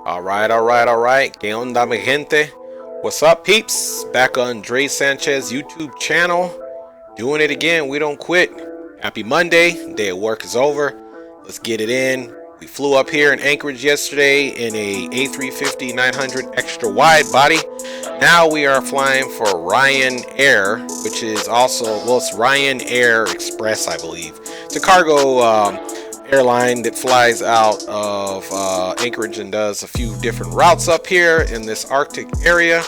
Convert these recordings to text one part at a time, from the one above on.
All right. ¿Qué onda, mi gente? What's up, peeps? Back on Dre Sanchez YouTube channel. Doing it again. We don't quit. Happy Monday. Day of work is over. Let's get it in. We flew up here in Anchorage yesterday in a A350-900 extra wide body. Now we are flying for Ryanair, which is also, well, it's Ryanair Express, I believe. It's a cargo airline that flies out of Anchorage and does a few different routes up here in this Arctic area.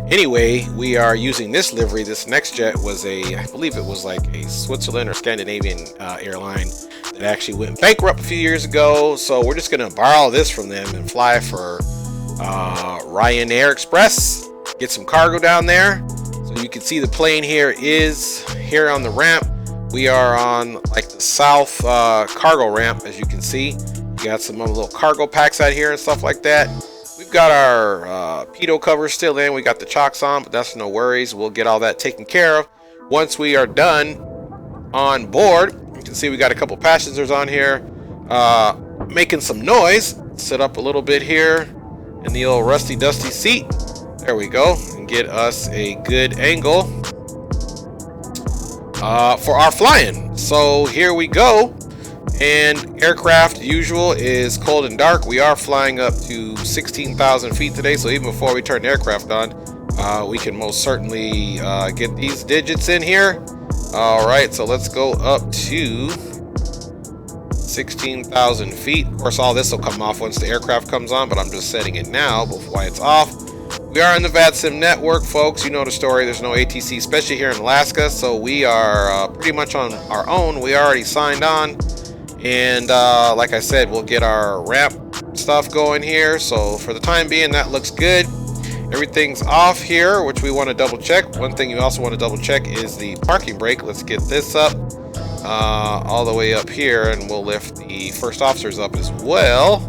Anyway, we are using this livery. This next jet was I believe it was like a Switzerland or Scandinavian airline that actually went bankrupt a few years ago. So we're just going to borrow this from them and fly for Ryanair Express. Get some cargo down there. So you can see the plane here is here on the ramp. We are on like the south cargo ramp, as you can see. You got some little cargo packs out here and stuff like that. We've got our pitot cover still in. We got the chocks on, but that's no worries. We'll get all that taken care of once we are done on board. You can see we got a couple passengers on here making some noise. Sit up a little bit here in the old rusty dusty seat. There we go, and get us a good angle for our flying. So here we go. And aircraft usual is cold and dark. We are flying up to 16,000 feet today, so even before we turn the aircraft on, we can most certainly get these digits in here. All right, so let's go up to 16,000 feet. Of course, all this will come off once the aircraft comes on, but I'm just setting it now before it's off. We are in the VATSIM network, folks. You know the story. There's no ATC, especially here in Alaska, so we are pretty much on our own. We already signed on. And like I said, we'll get our ramp stuff going here. So for the time being, that looks good. Everything's off here, which we want to double check. One thing you also want to double check is the parking brake. Let's get this up all the way up here, and we'll lift the first officers up as well.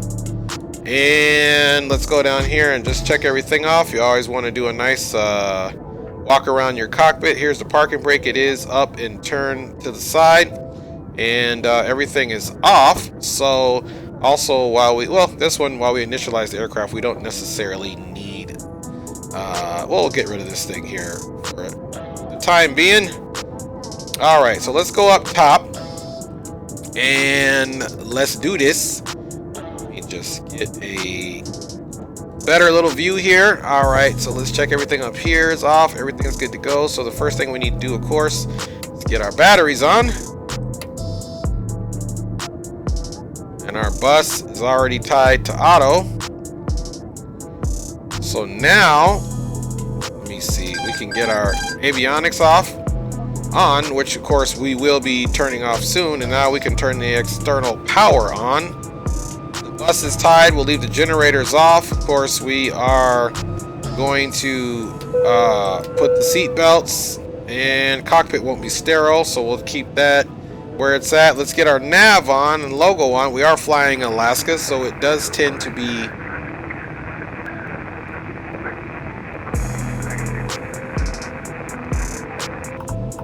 And let's go down here and just check everything off. You always want to do a nice walk around your cockpit. Here's the parking brake. It is up and turned to the side. And everything is off. So also while we initialize the aircraft, we don't necessarily need we'll get rid of this thing here for the time being. All right, so let's go up top and let's do this. Let me just get a better little view here. All right, so let's check everything up here is off. Everything's good to go. So the first thing we need to do, of course, is get our batteries on. And our bus is already tied to auto. So now, let me see, we can get our avionics on, which of course we will be turning off soon. And now we can turn the external power on. The bus is tied. We'll leave the generators off. Of course, we are going to put the seat belts, and cockpit won't be sterile, so we'll keep that where it's at. Let's get our nav on and logo on. We are flying Alaska, so it does tend to be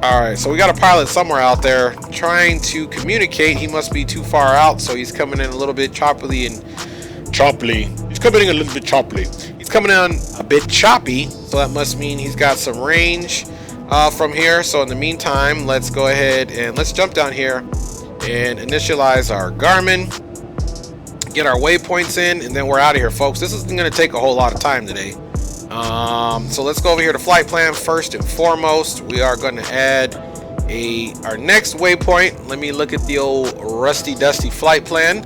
alright, so we got a pilot somewhere out there trying to communicate. He must be too far out, so he's coming in a little bit choppily. He's coming in a little bit choppily. He's coming in a bit choppy, so that must mean he's got some range from here. So in the meantime, let's go ahead and let's jump down here and initialize our Garmin, get our waypoints in, and then we're out of here, folks. This isn't going to take a whole lot of time today. So let's go over here to flight plan. First and foremost, we are going to add our next waypoint. Let me look at the old rusty dusty flight plan.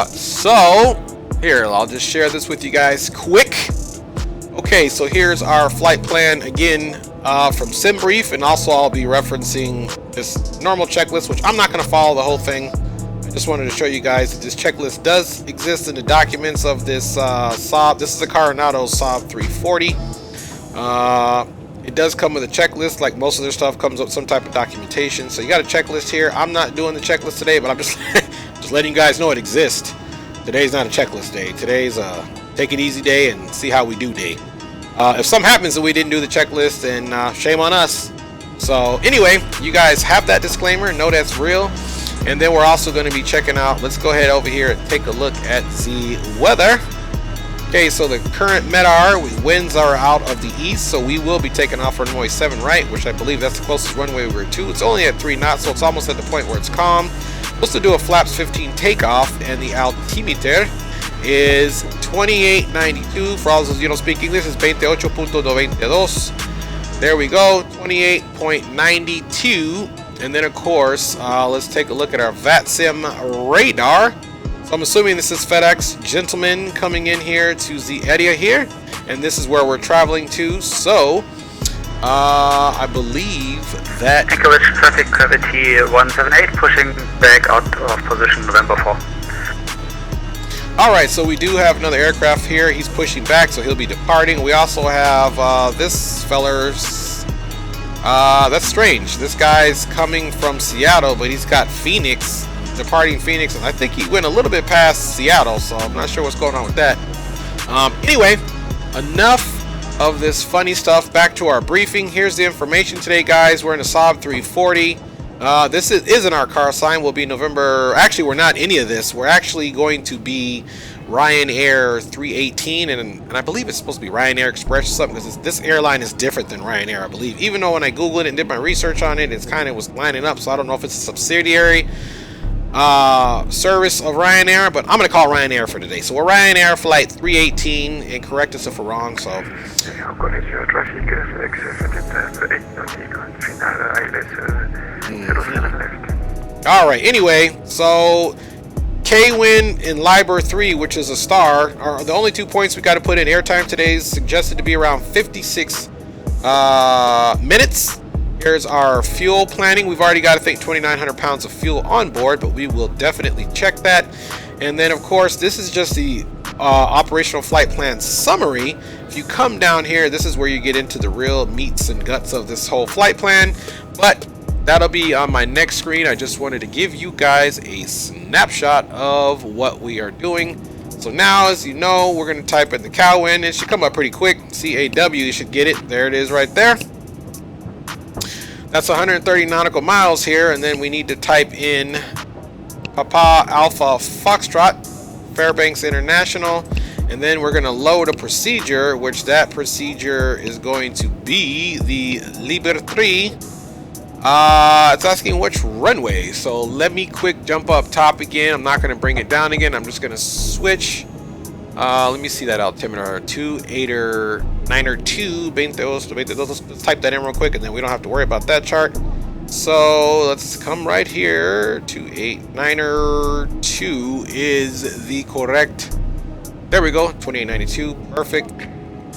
So here, I'll just share this with you guys quick. Okay, so here's our flight plan again from SimBrief, and also I'll be referencing this normal checklist, which I'm not going to follow the whole thing. I just wanted to show you guys that this checklist does exist in the documents of this Saab. This is a Coronado Saab 340. It does come with a checklist, like most of their stuff comes with some type of documentation. So you got a checklist here. I'm not doing the checklist today, but I'm just just letting you guys know it exists. Today's not a checklist day. Today's a take it easy day and see how we do day. If something happens that we didn't do the checklist, then shame on us. So anyway, you guys have that disclaimer. Know that's real. And then we're also going to be checking out, let's go ahead over here and take a look at the weather. Okay, so the current METAR, winds are out of the east, so we will be taking off runway 7 right, which I believe that's the closest runway we're to. It's only at 3 knots, so it's almost at the point where it's calm. Supposed to do a flaps 15 takeoff, and the altimeter is 28.92. For all those you don't speak English, it's 28.92. There we go, 28.92. And then, of course, let's take a look at our VATSIM radar. So I'm assuming this is FedEx gentlemen coming in here to the area here. And this is where we're traveling to. So, I believe that... Anchorage traffic gravity 178, pushing back out of position November 4. Alright, so we do have another aircraft here. He's pushing back, so he'll be departing. We also have this feller's... that's strange. This guy's coming from Seattle, but he's got Phoenix, departing Phoenix, and I think he went a little bit past Seattle, so I'm not sure what's going on with that. Anyway, enough of this funny stuff. Back to our briefing. Here's the information today, guys. We're in a Saab 340. This isn't our car sign. We'll be November. Actually, we're not any of this. We're actually going to be Ryanair 318, and I believe it's supposed to be Ryanair Express or something, because this airline is different than Ryanair, I believe. Even though when I Googled it and did my research on it, it's kind of was lining up, so I don't know if it's a subsidiary service of Ryanair, but I'm going to call Ryanair for today. So we're Ryanair flight 318, and correct us if we're wrong, so... Alright, anyway, so... K-Win in Liber 3, which is a star, are the only 2 points we got to put in. Airtime today is suggested to be around 56 minutes. Here's our fuel planning. We've already got, I think, 2,900 pounds of fuel on board, but we will definitely check that. And then, of course, this is just the operational flight plan summary. If you come down here, this is where you get into the real meats and guts of this whole flight plan. But that'll be on my next screen. I just wanted to give you guys a snapshot of what we are doing. So now, as you know, we're going to type in the K-Win. It should come up pretty quick. C-A-W, you should get it. There it is right there. That's 130 nautical miles here. And then we need to type in Papa Alpha Foxtrot, Fairbanks International. And then we're going to load a procedure, which that procedure is going to be the Liber 3. It's asking which runway, so let me quick jump up top again. I'm not going to bring it down again. I'm just going to switch. Let me see that altimeter. 2892, 22. Let's type that in real quick, and then we don't have to worry about that chart. So let's come right here. 2892 is the correct. There we go. 2892, perfect.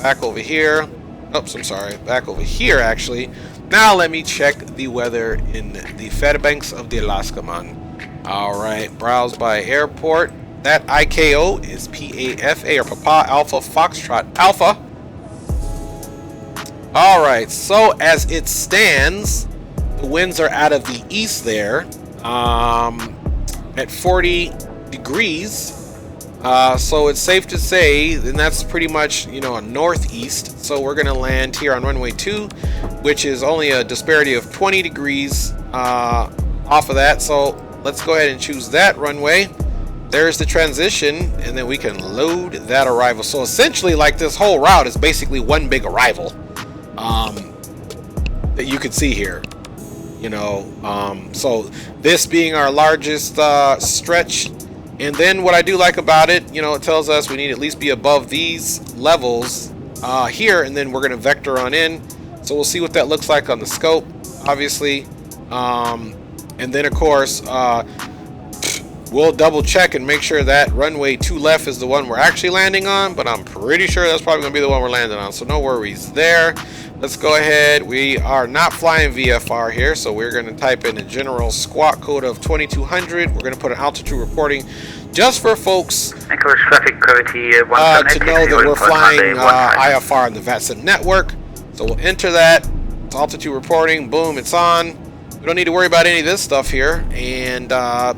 Back over here. Oops, I'm sorry. Back over here, actually. Now let me check the weather in the Fairbanks of the Alaska, man. Alright, browse by airport. That IKO is PAFA, or Papa Alpha Foxtrot Alpha. Alright, so as it stands, the winds are out of the east there, at 40 degrees. So it's safe to say, and that's pretty much, you know, a northeast. So we're going to land here on runway 2, which is only a disparity of 20 degrees off of that. So let's go ahead and choose that runway. There's the transition, and then we can load that arrival. So essentially, like, this whole route is basically one big arrival that you can see here. You know, so this being our largest stretch. And then what I do like about it, you know, it tells us we need to at least be above these levels here, and then we're going to vector on in. So we'll see what that looks like on the scope, obviously. And then, of course, we'll double check and make sure that runway 2 left is the one we're actually landing on, but I'm pretty sure that's probably going to be the one we're landing on, so no worries there. Let's go ahead. We are not flying VFR here, so we're going to type in a general squawk code of 2200. We're going to put an altitude reporting just for folks Anchorage traffic gravity to know that we're flying IFR on the VATSIM network. So we'll enter that. It's altitude reporting. Boom, it's on. We don't need to worry about any of this stuff here. And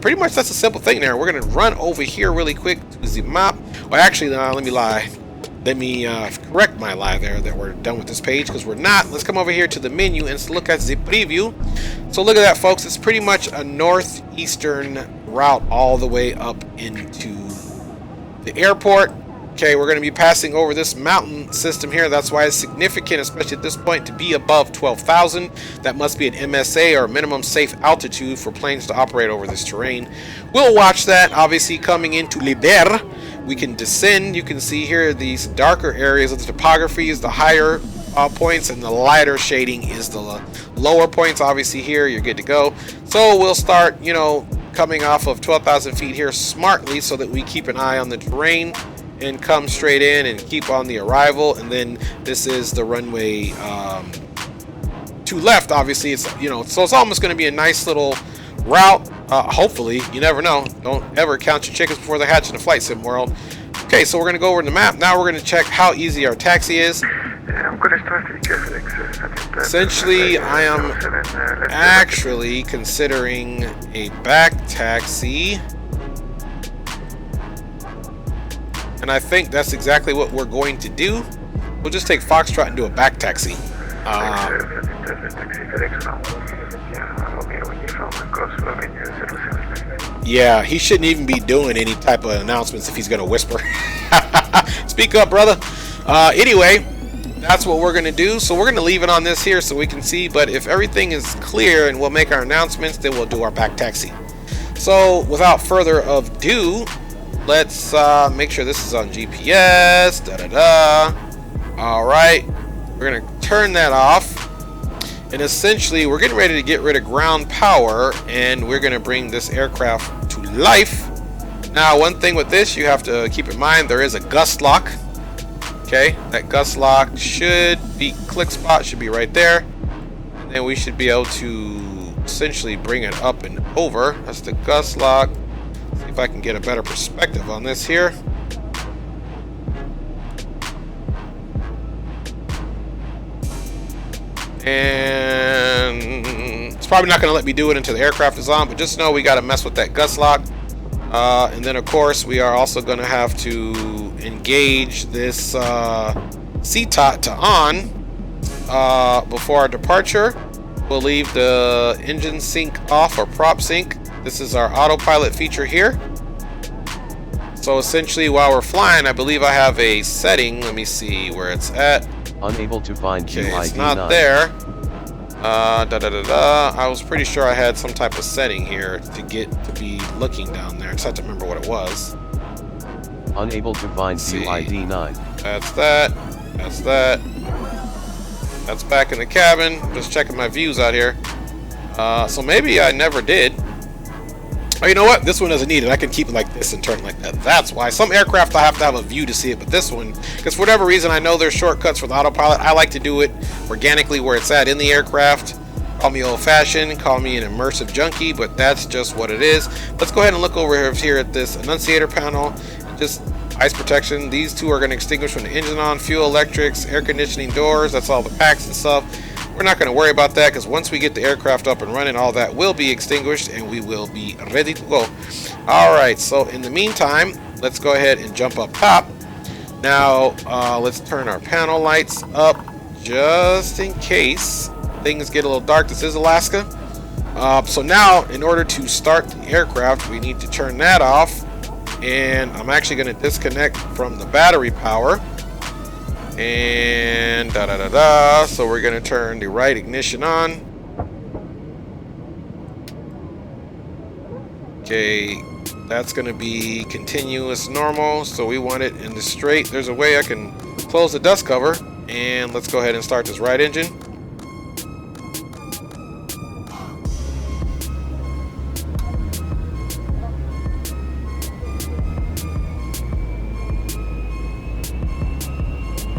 pretty much that's a simple thing there. We're going to run over here really quick to the map. Well, actually, let me lie. let me correct my lie there that we're done with this page, because we're not. Let's come over here to the menu and look at the preview. So look at that, folks. It's pretty much a northeastern route all the way up into the airport. Okay, we're going to be passing over this mountain system here. That's why it's significant, especially at this point, to be above 12,000. That must be an MSA, or minimum safe altitude, for planes to operate over this terrain. We'll watch that. Obviously, coming into Liber, we can descend. You can see here these darker areas of the topography is the higher points, and the lighter shading is the lower points. Obviously, here you're good to go. So we'll start, you know, coming off of 12,000 feet here smartly, so that we keep an eye on the terrain and come straight in and keep on the arrival. And then this is the runway to left. Obviously, it's, you know, so it's almost going to be a nice little route. Hopefully, you never know. Don't ever count your chickens before they hatch in the flight sim world. Okay, so we're going to go over the map. Now we're going to check how easy our taxi is. Essentially, I am actually considering a back taxi, and I think that's exactly what we're going to do. We'll just take Foxtrot and do a back taxi. Yeah, he shouldn't even be doing any type of announcements if he's going to whisper. Speak up, brother. Anyway, that's what we're going to do. So we're going to leave it on this here so we can see. But if everything is clear and we'll make our announcements, then we'll do our back taxi. So without further ado, let's make sure this is on GPS. All right, we're going to turn that off. And essentially, we're getting ready to get rid of ground power, and we're going to bring this aircraft to life. Now, one thing with this, you have to keep in mind, there is a gust lock. Okay, that gust lock should be, click spot should be right there. And then we should be able to essentially bring it up and over. That's the gust lock. See if I can get a better perspective on this here. And it's probably not going to let me do it until the aircraft is on, but just know we got to mess with that gust lock. And then, of course, we are also going to have to engage this CTOT to on before our departure. We'll leave the engine sync off, or prop sync. This is our autopilot feature here. So essentially, while we're flying, I believe I have a setting. Let me see where it's at. Unable to find Okay, QID it's not 9. there. I was pretty sure I had some type of setting here to get to be looking down there. I just have to remember what it was. Unable to find QID 9. That's that. That's that. That's back in the cabin. Just checking my views out here. So maybe I never did. Oh, you know what? This one doesn't need it. I can keep it like this and turn it like that. That's why. Some aircraft I have to have a view to see it, but this one, because for whatever reason, I know there's shortcuts for the autopilot. I like to do it organically where it's at in the aircraft. Call me old-fashioned, call me an immersive junkie, but that's just what it is. Let's go ahead and look over here at this annunciator panel. Just ice protection. These two are going to extinguish when the engine on. Fuel, electrics, air conditioning, doors. That's all the packs and stuff. We're not going to worry about that, because once we get the aircraft up and running, all that will be extinguished and we will be ready to go. All right, so in the meantime, let's go ahead and jump up top. Now, let's turn our panel lights up just in case things get a little dark. This is Alaska. So now, in order to start the aircraft, we need to turn that off. And I'm actually going to disconnect from the battery power. And so we're going to turn the right ignition on. Okay, that's going to be continuous normal, so we want it in the straight. There's a way I can close the dust cover, and let's go ahead and start this right engine.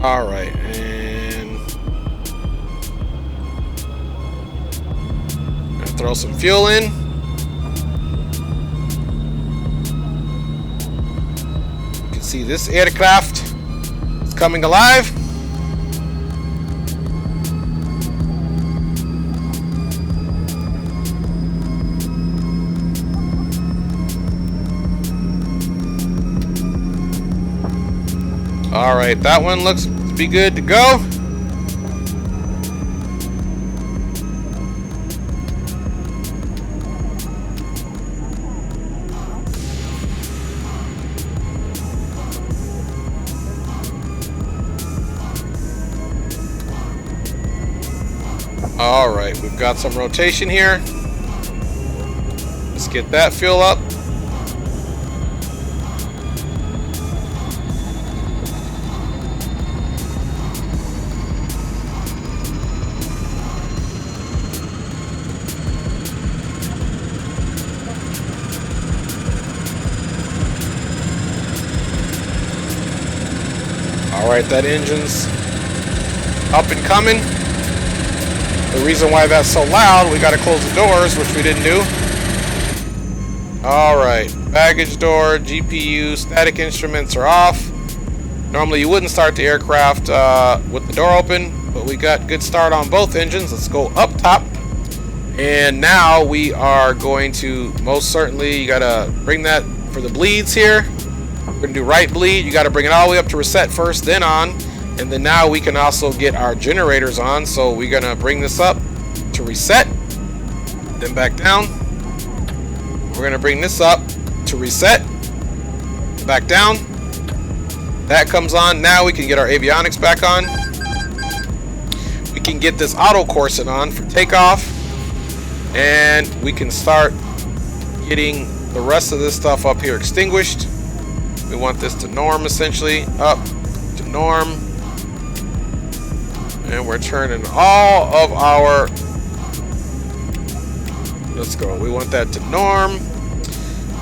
All right, and gonna throw some fuel in. You can see this aircraft is coming alive. All right, that one looks to be good to go. All right, we've got some rotation here. Let's get that fuel up. All right, that engine's up and coming. The reason why that's so loud, we got to close the doors, which we didn't do. All right, baggage door, GPU, static instruments are off. Normally you wouldn't start the aircraft with the door open, but we got good start on both engines. Let's go up top. And now we are going to most certainly, you got to bring that for the bleeds here. We're going to do right bleed. You got to bring it all the way up to reset first, then on. And then now we can also get our generators on. So we're going to bring this up to reset, then back down. We're going to bring this up to reset, back down. That comes on. Now we can get our avionics back on. We can get this auto coursing on for takeoff. And we can start getting the rest of this stuff up here extinguished. We want this to norm, essentially, up to norm. And we're turning all of our, let's go, we want that to norm.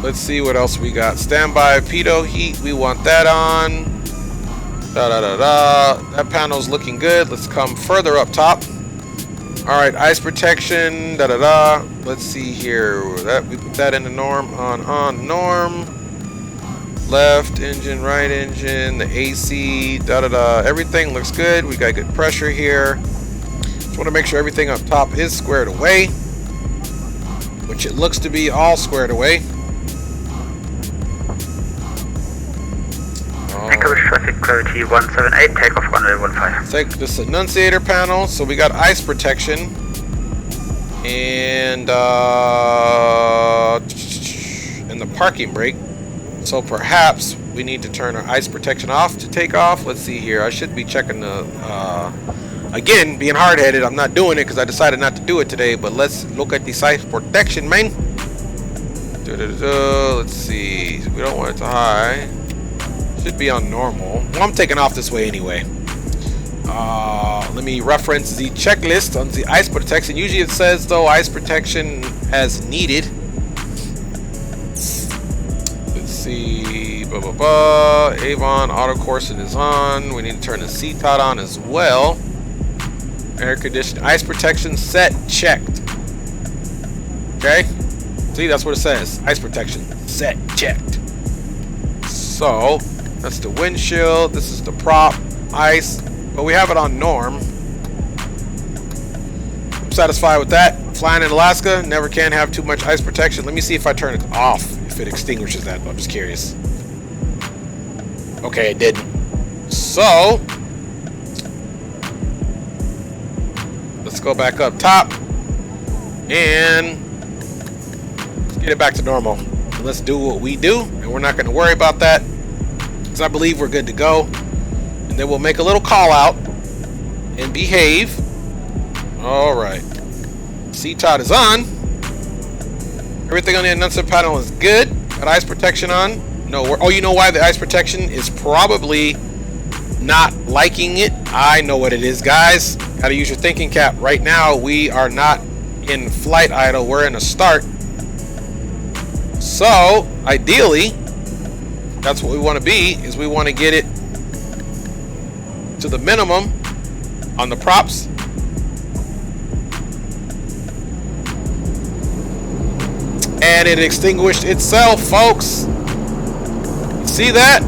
Let's see what else we got. Standby pitot heat, we want that on. That panel's looking good. Let's come further up top. All right, ice protection, Let's see here. We put that in the norm, on norm. Left engine, right engine, the AC, Everything looks good. We got good pressure here. Just want to make sure everything up top is squared away, which it looks to be all squared away. Anchorage traffic clarity 178, takeoff runway 15. Take this annunciator panel. So we got ice protection and the parking brake. So perhaps we need to turn our ice protection off to take off. Let's see here. I should be checking the again, being hard-headed. I'm not doing it because I decided not to do it today. But let's look at the ice protection, man. Let's see. We don't want it to high. Should be on normal. Well, I'm taking off this way anyway. Let me reference the checklist on the ice protection. Usually it says, though, ice protection as needed. Let's see. Avon auto coursing is on. We need to turn the CTOT on as well. Air conditioning. Ice protection set, checked. Okay. See, that's what it says. Ice protection set, checked. So that's the windshield. This is the prop, ice, but we have it on norm. I'm satisfied with that. Flying in Alaska, never can have too much ice protection. Let me see if I turn it off, if it extinguishes that. I'm just curious. Okay, it didn't. So let's go back up top and get it back to normal. And let's do what we do, and we're not going to worry about that. I believe we're good to go, and then we'll make a little call out and behave. All right, CTOT is on. Everything on the annunciator panel is good. Got ice protection on. No, oh, you know why the ice protection is probably not liking it? I know what it is, guys. Gotta use your thinking cap. Right now, we are not in flight idle. We're in a start. So ideally, that's what we want to be, is we want to get it to the minimum on the props. And it extinguished itself, folks. See that?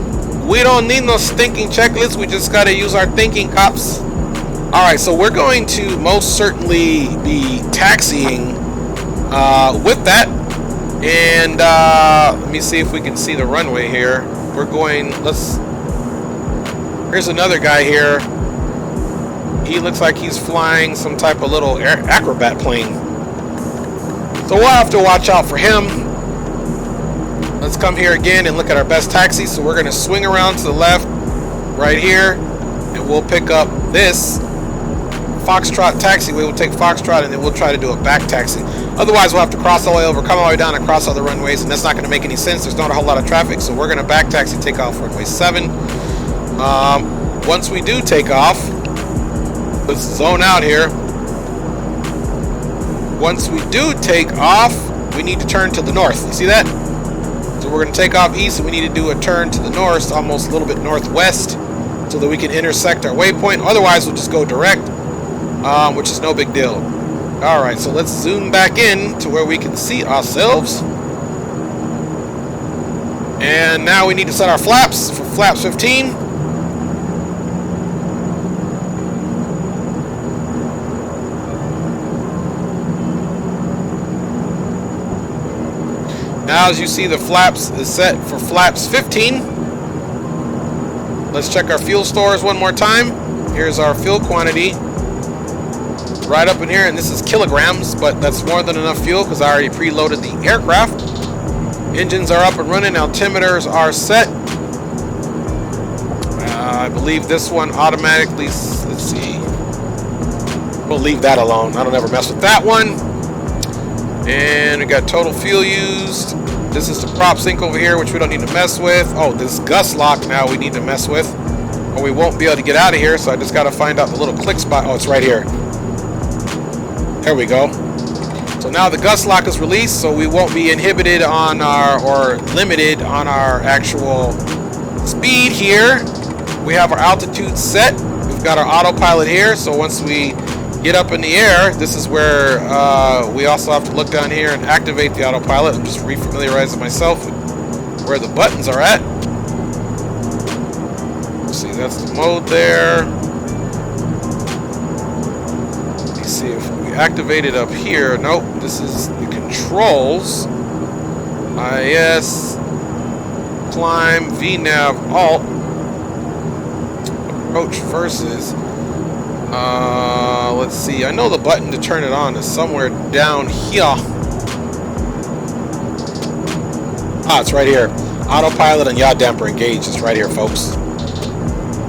We don't need no stinking checklist. We just got to use our thinking cops. All right, so we're going to most certainly be taxiing with that. And let me see if we can see the runway here. We're going, let's Here's another guy here. He looks like he's flying some type of little acrobat plane. So we'll have to watch out for him. Let's come here again and look at our best taxi. So we're going to swing around to the left right here, and we'll pick up this Foxtrot taxiway. We'll take Foxtrot, and then we'll try to do a back taxi. Otherwise, we'll have to cross all the way over, come all the way down, and cross all the runways, and that's not going to make any sense. There's not a whole lot of traffic, so we're going to back taxi, take off runway 7. Once we do take off, let's zone out here. Once we do take off, we need to turn to the north. You see that? So we're going to take off east, and we need to do a turn to the north, almost a little bit northwest, so that we can intersect our waypoint. Otherwise, we'll just go direct, which is no big deal. Alright, so let's zoom back in to where we can see ourselves. And now we need to set our flaps for flaps 15. Now, as you see, the flaps is set for flaps 15. Let's check our fuel stores one more time. Here's our fuel quantity. Right up in here, and this is kilograms, but that's more than enough fuel because I already preloaded the aircraft. Engines are up and running. Altimeters are set. I believe this one automatically, let's see. We'll leave that alone. I don't ever mess with that one. And we got total fuel used. This is the prop sync over here, which we don't need to mess with. Oh, this gust lock now we need to mess with, or we won't be able to get out of here. So I just got to find out the little click spot. Oh, it's right here. There we go. So now the gust lock is released, so we won't be inhibited on our, or limited on our actual speed here. We have our altitude set. We've got our autopilot here, so once we get up in the air, this is where we also have to look down here and activate the autopilot. I'm just refamiliarizing myself with where the buttons are at. Let's see, that's the mode there. Let's see if we activate it up here. Nope, this is the controls. IS, climb, VNav, Alt, approach versus. Let's see. I know the button to turn it on is somewhere down here. Ah, it's right here. Autopilot and yaw damper engaged. It's right here, folks.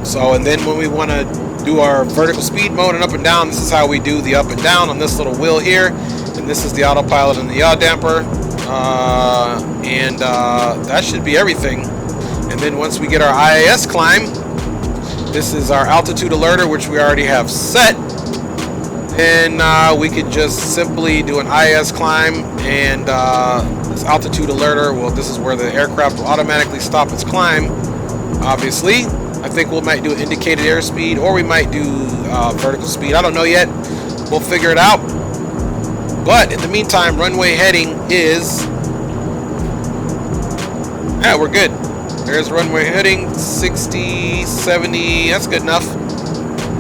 So, and then when we want to do our vertical speed mode and up and down, this is how we do the up and down on this little wheel here. And this is the autopilot and the yaw damper. That should be everything. And then once we get our IAS climb, this is our altitude alerter, which we already have set. And we could just simply do an IS climb, and this altitude alerter, well, this is where the aircraft will automatically stop its climb. Obviously, I think we might do indicated airspeed, or we might do vertical speed. I don't know yet. We'll figure it out. But in the meantime, runway heading is, yeah, we're good. There's runway heading 60, 70. That's good enough.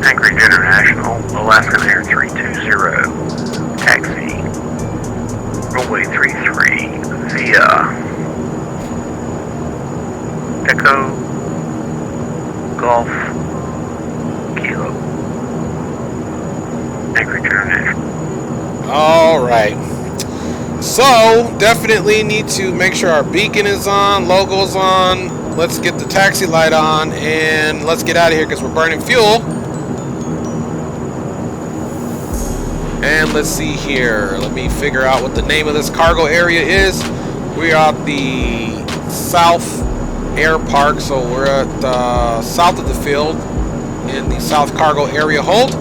Anchorage International, Alaska Air 320, taxi, runway 33 via Echo Golf Kilo, Anchorage International. All right. So definitely need to make sure our beacon is on, logo's on. Let's get the taxi light on, and let's get out of here because we're burning fuel. And let's see here. Let me figure out what the name of this cargo area is. We are at the South Air Park, so we're at south of the field in the South Cargo Area Hold.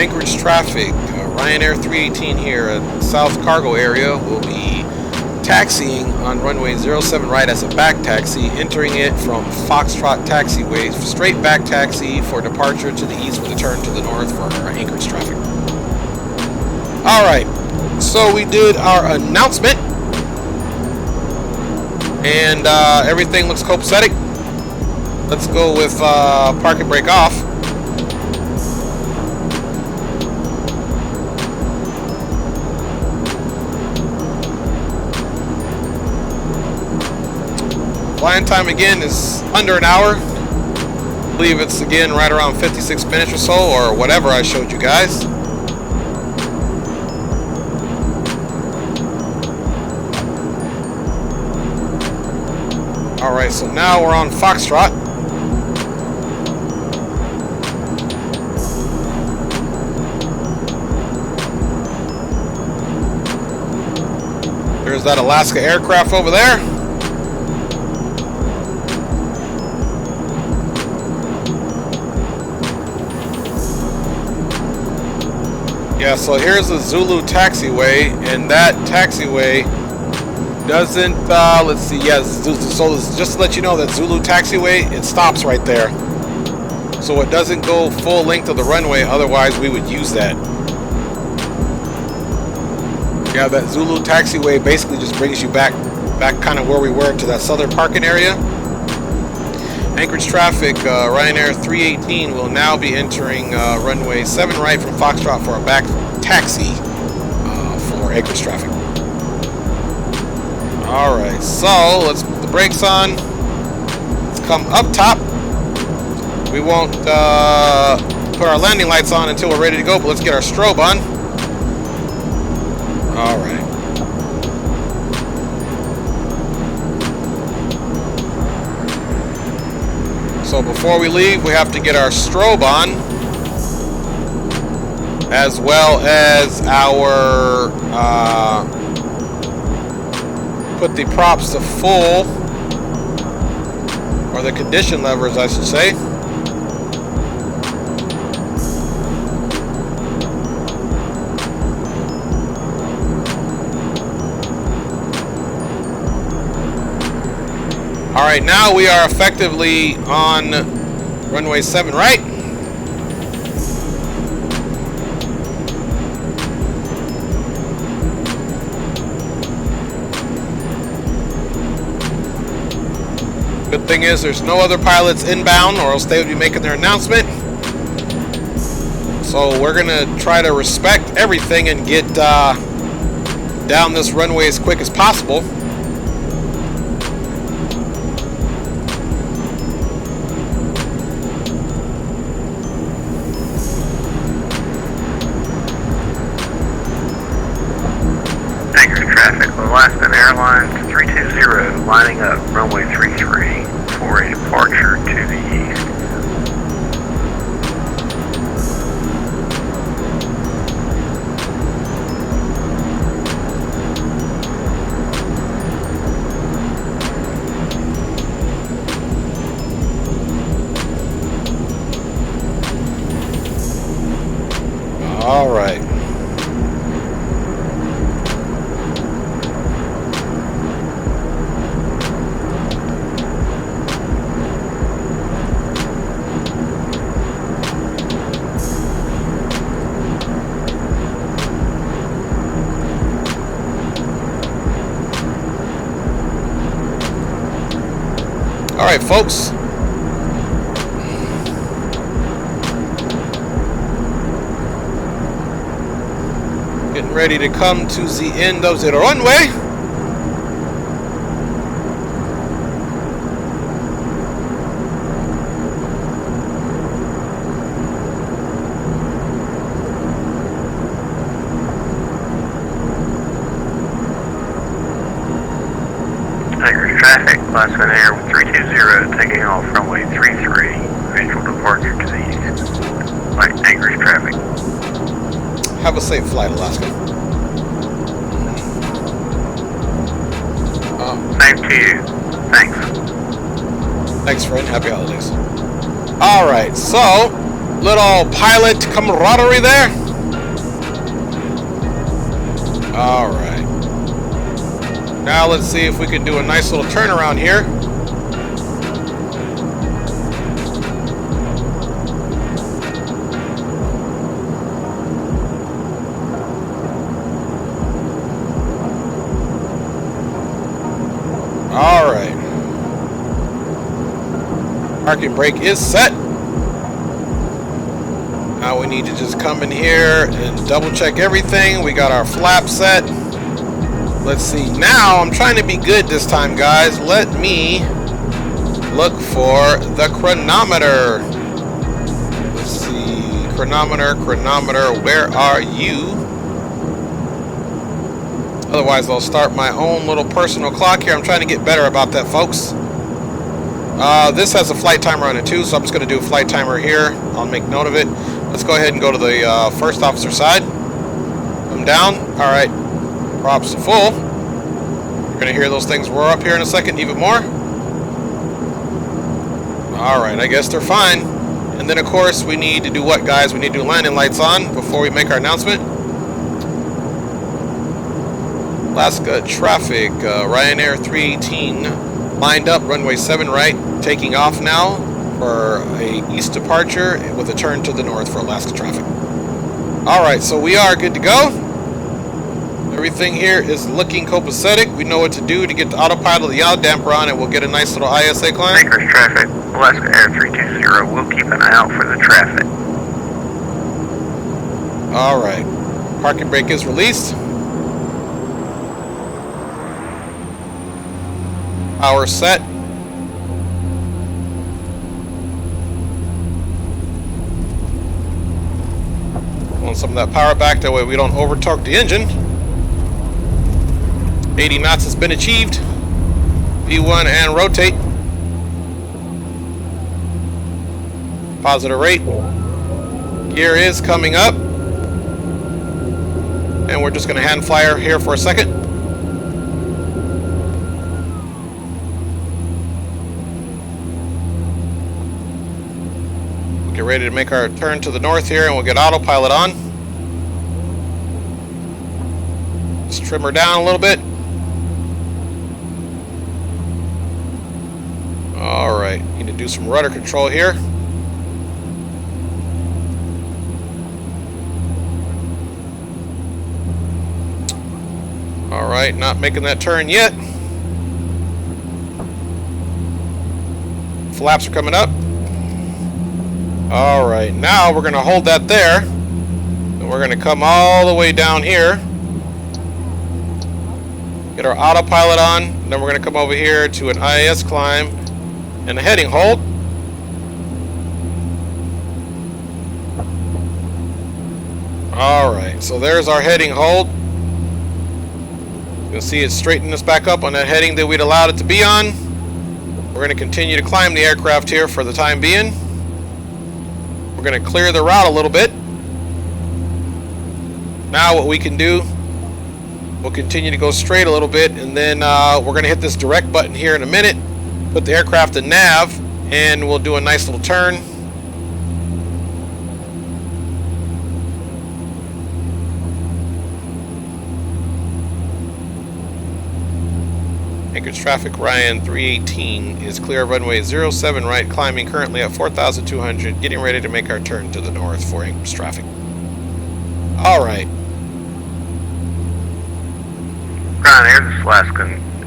Anchorage traffic. Ryanair 318 here at South Cargo Area. Will be taxiing on runway 07 right as a back taxi, entering it from Foxtrot taxiway, straight back taxi for departure to the east with a turn to the north for our Anchorage traffic. Alright, so we did our announcement, and everything looks copacetic. Let's go with park and brake off. Flying time again is under an hour. I believe it's again right around 56 minutes or so, or whatever I showed you guys. Alright, so now we're on Foxtrot. There's that Alaska aircraft over there. Yeah, so here's the Zulu taxiway, and that taxiway doesn't, let's see, yes, so just to let you know that Zulu taxiway, it stops right there. So it doesn't go full length of the runway, otherwise we would use that. Yeah, that Zulu taxiway basically just brings you back kind of where we were to that southern parking area. Anchorage traffic, Ryanair 318 will now be entering runway 7 right from Foxtrot for a back taxi for Anchorage traffic. Alright, so let's put the brakes on. Let's come up top. We won't put our landing lights on until we're ready to go, but let's get our strobe on. Alright. So before we leave, we have to get our strobe on, as well as our put the props to full, or the condition levers, I should say. Alright, now we are effectively on runway 7 right. Good thing is there's no other pilots inbound, or else they would be making their announcement. So we're gonna try to respect everything and get down this runway as quick as possible. Alaska Airlines 320 lining up runway 33 for a departure to the east. All right. Alright, folks. Getting ready to come to the end of the runway. Anchorage traffic, Class 1 Air 320 taking off runway 33, visual departure to the east. Like Anchorage traffic. Have a safe flight, Alaska. Same to you. Thanks. Thanks, friend. Happy holidays. Alright, so, little pilot camaraderie there. Alright. Now let's see if we can do a nice little turnaround here. Alright. Parking brake is set. Now we need to just come in here and double check everything. We got our flap set. Let's see. Now I'm trying to be good this time, guys. Let me look for the chronometer. Let's see. Chronometer, where are you? Otherwise, I'll start my own little personal clock here. I'm trying to get better about that, folks. This has a flight timer on it too, so I'm just going to do a flight timer here. I'll make note of it. Let's go ahead and go to the first officer side. Come down. All right. Props to full. You're going to hear those things roar up here in a second, even more. All right. I guess they're fine. And then, of course, we need to do what, guys? We need to do landing lights on before we make our announcement. Alaska traffic, Ryanair 318 lined up, runway 7 right, taking off now for a east departure with a turn to the north for Alaska traffic. Alright, so we are good to go. Everything here is looking copacetic. We know what to do to get the autopilot, the yaw damper on, and we'll get a nice little ISA climb. Anchorage traffic, Alaska Air 320, we'll keep an eye out for the traffic. Alright, parking brake is released. Power set. Want some of that power back, that way we don't over torque the engine. 80 knots has been achieved. V1 and rotate. Positive rate. Gear is coming up. And we're just going to hand flyer here for a second. Get ready to make our turn to the north here, and we'll get autopilot on. Just trim her down a little bit. Alright, need to do some rudder control here. Alright, not making that turn yet. Flaps are coming up. Alright, now we're going to hold that there. And we're going to come all the way down here. Get our autopilot on. And then we're going to come over here to an IAS climb and a heading hold. Alright, so there's our heading hold. You can see it straightened us back up on that heading that we'd allowed it to be on. We're going to continue to climb the aircraft here for the time being. We're going to clear the route a little bit. Now what we can do, we'll continue to go straight a little bit, and then we're going to hit this direct button here in a minute, put the aircraft in nav, and we'll do a nice little turn. Anchorage traffic, Ryan 318 is clear of runway 07 right, climbing currently at 4,200, getting ready to make our turn to the north for Anchorage traffic. Alright. Ryanair, this is Alaska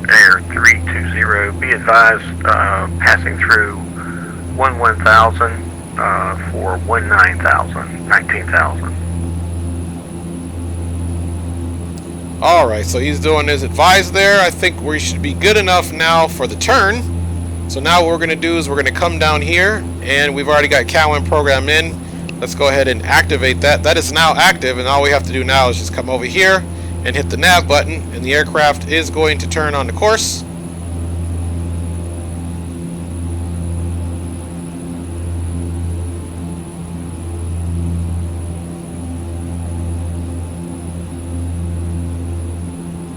Air 320, be advised, passing through 11,000 for 19,000. Alright, so he's doing his advise there. I think we should be good enough now for the turn. So now what we're going to do is we're going to come down here, and we've already got CalWIN program in. Let's go ahead and activate that. That is now active, and all we have to do now is just come over here and hit the nav button, and the aircraft is going to turn on the course.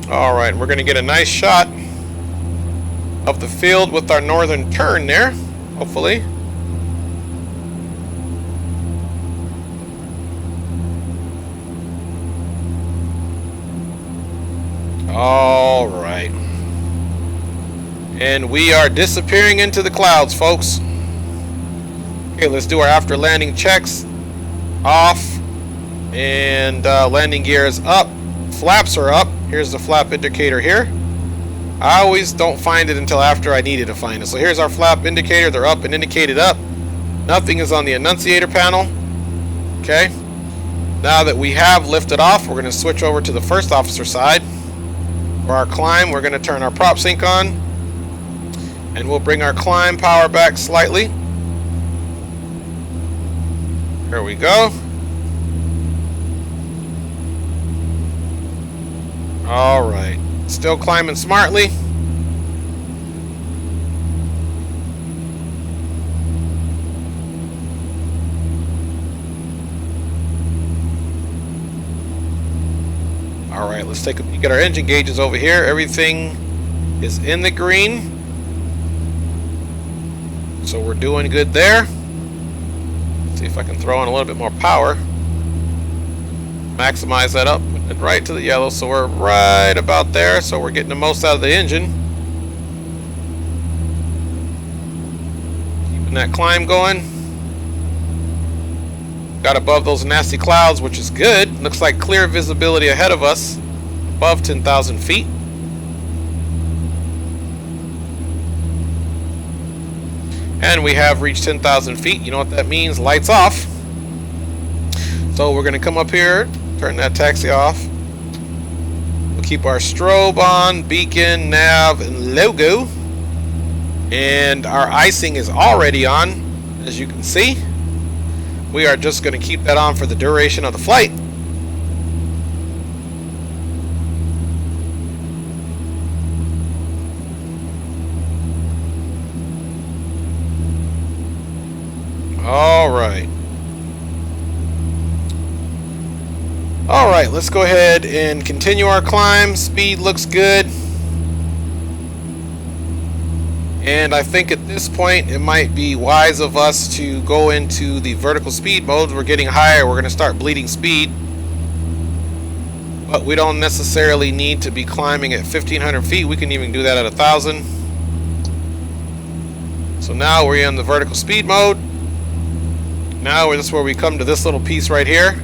Alright, we're going to get a nice shot of the field with our northern turn there, hopefully. Alright. And we are disappearing into the clouds, folks. Okay, let's do our after landing checks. Off. And landing gear is up. Flaps are up. Here's the flap indicator here. I always don't find it until after I needed to find it. So here's our flap indicator. They're up and indicated up. Nothing is on the annunciator panel. Okay. Now that we have lifted off, we're going to switch over to the first officer side. For our climb, we're going to turn our prop sync on. And we'll bring our climb power back slightly. There we go. All right. Still climbing smartly. All right, let's take a peek at our engine gauges over here. Everything is in the green. So we're doing good there. Let's see if I can throw in a little bit more power. Maximize that up and right to the yellow. So we're right about there. So we're getting the most out of the engine. Keeping that climb going. Got above those nasty clouds, which is good. Looks like clear visibility ahead of us, above 10,000 feet. And we have reached 10,000 feet. You know what that means? Lights off. So we're going to come up here, turn that taxi off. We'll keep our strobe on, beacon, nav, and logo. And our icing is already on, as you can see. We are just going to keep that on for the duration of the flight. All right. All right, let's go ahead and continue our climb. Speed looks good. And I think at this point it might be wise of us to go into the vertical speed mode. We're getting higher. We're going to start bleeding speed. But we don't necessarily need to be climbing at 1,500 feet. We can even do that at 1,000. So now we're in the vertical speed mode. Now this is where we come to this little piece right here.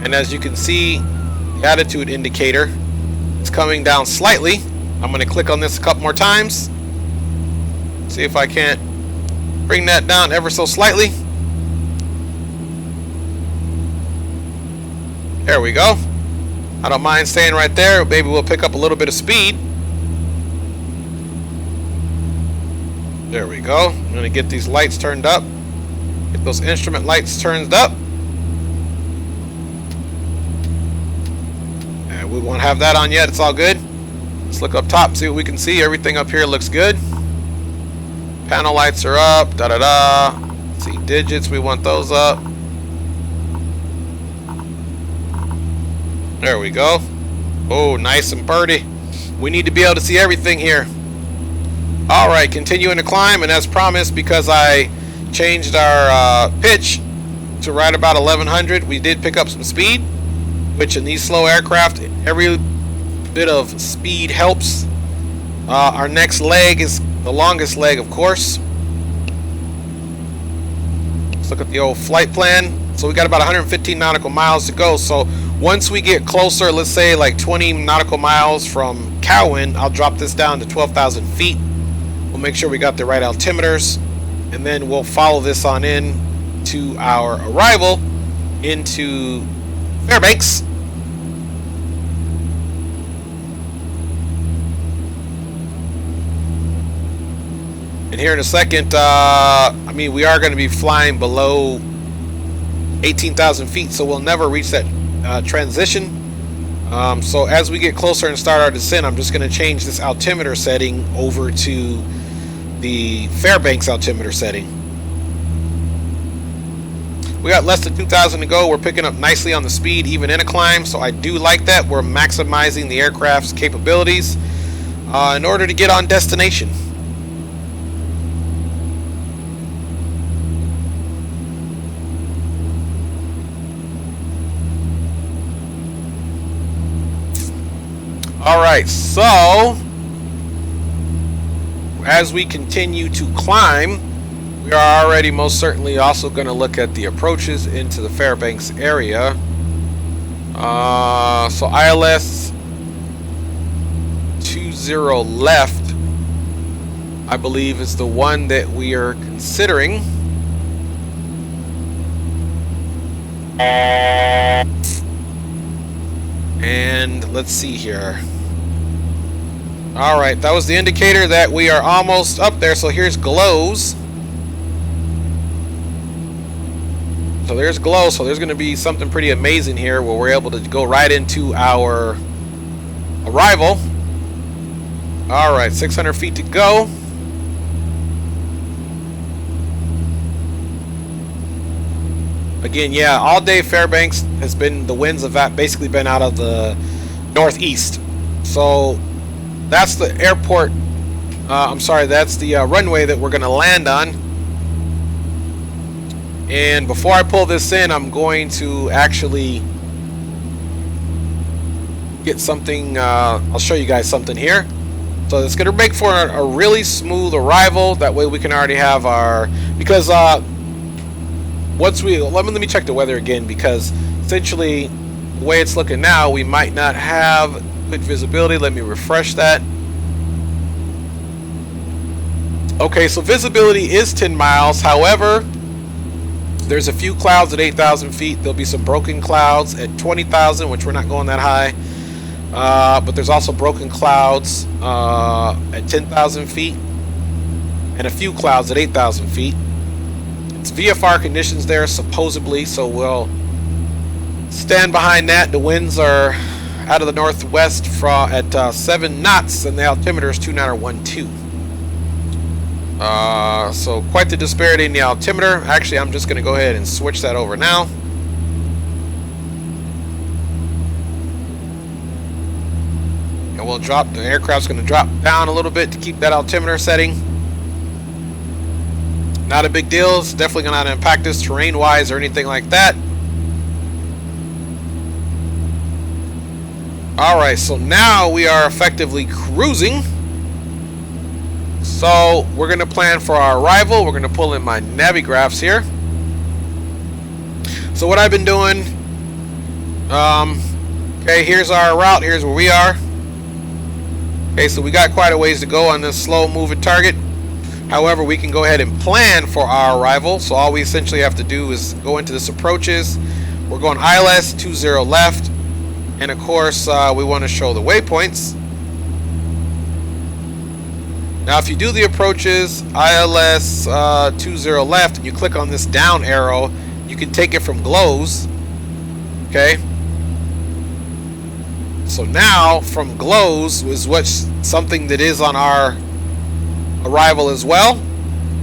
And as you can see, the attitude indicator is coming down slightly. I'm going to click on this a couple more times. See if I can't bring that down ever so slightly. There we go. I don't mind staying right there. Maybe we'll pick up a little bit of speed. There we go. I'm going to get these lights turned up. Get those instrument lights turned up. And we won't have that on yet. It's all good. Let's look up top, see what we can see. Everything up here looks good. Panel lights are up. Da-da-da. See digits. We want those up. There we go. Oh, nice and birdie. We need to be able to see everything here. All right, continuing to climb, and as promised, because I changed our pitch to right about 1100, we did pick up some speed, which in these slow aircraft, every bit of speed helps. Our next leg is the longest leg, of course. Let's look at the old flight plan. So we got about 115 nautical miles to go. So once we get closer, let's say like 20 nautical miles from Cowan, I'll drop this down to 12,000 feet. We'll make sure we got the right altimeters, and then we'll follow this on in to our arrival into Fairbanks. And here in a second, I mean, we are going to be flying below 18,000 feet, so we'll never reach that transition. So as we get closer and start our descent, I'm just going to change this altimeter setting over to the Fairbanks altimeter setting. We got less than 2,000 to go. We're picking up nicely on the speed, even in a climb, so I do like that. We're maximizing the aircraft's capabilities in order to get on destination. All right, so as we continue to climb, we are already most certainly also going to look at the approaches into the Fairbanks area. So ILS 20 left, I believe, is the one that we are considering. And let's see here. Alright, that was the indicator that we are almost up there. So here's glows. So there's glow. So there's going to be something pretty amazing here where we're able to go right into our arrival. Alright, 600 feet to go. Again, yeah, all day Fairbanks has been, the winds have basically been out of the northeast. So that's the airport, I'm sorry, that's the runway that we're going to land on. And before I pull this in, I'm going to actually get something, I'll show you guys something here. So it's going to make for a really smooth arrival. That way we can already have our, because once we, let me check the weather again, because essentially the way it's looking now, we might not have good visibility. Let me refresh that. Okay, so visibility is 10 miles. However, there's a few clouds at 8,000 feet. There'll be some broken clouds at 20,000, which we're not going that high. But there's also broken clouds at 10,000 feet and a few clouds at 8,000 feet. It's VFR conditions there, supposedly, so we'll stand behind that. The winds are out of the northwest at 7 knots, and the altimeter is 2912. So quite the disparity in the altimeter. Actually, I'm just going to go ahead and switch that over now. And we'll drop, the aircraft's going to drop down a little bit to keep that altimeter setting. Not a big deal. It's definitely going to not impact us terrain-wise or anything like that. Alright, so now we are effectively cruising. So we're going to plan for our arrival. We're going to pull in my navigraphs here. So what I've been doing, okay, here's our route. Here's where we are. Okay, so we got quite a ways to go on this slow moving target. However, we can go ahead and plan for our arrival. So all we essentially have to do is go into this approaches. We're going ILS 20 left. And of course, we want to show the waypoints. Now, if you do the approaches ILS 20 left, and you click on this down arrow, you can take it from glows. Okay. So now, from glows is what's something that is on our arrival as well.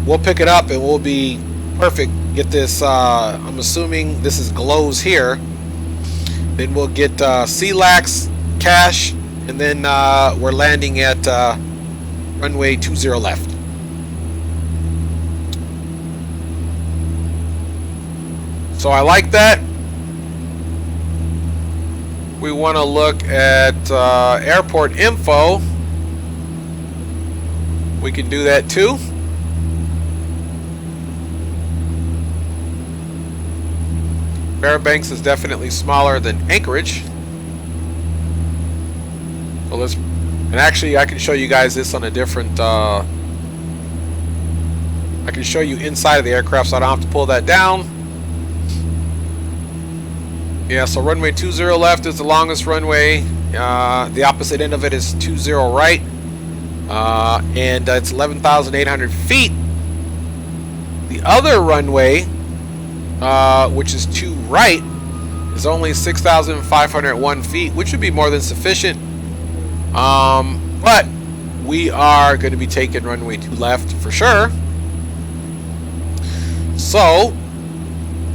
We'll pick it up and we'll be perfect. Get this. I'm assuming this is glows here. Then we'll get CLAX, cash, and then we're landing at runway 20 left. So I like that. We want to look at airport info. We can do that too. Fairbanks is definitely smaller than Anchorage. So let's, and actually I can show you guys this on a different, I can show you inside of the aircraft so I don't have to pull that down. Yeah, so runway 20 left is the longest runway. The opposite end of it is 20 right. And it's 11,800 feet. The other runway, which is 2 right, is only 6,501 feet, which would be more than sufficient. But we are going to be taking runway 2 left for sure. So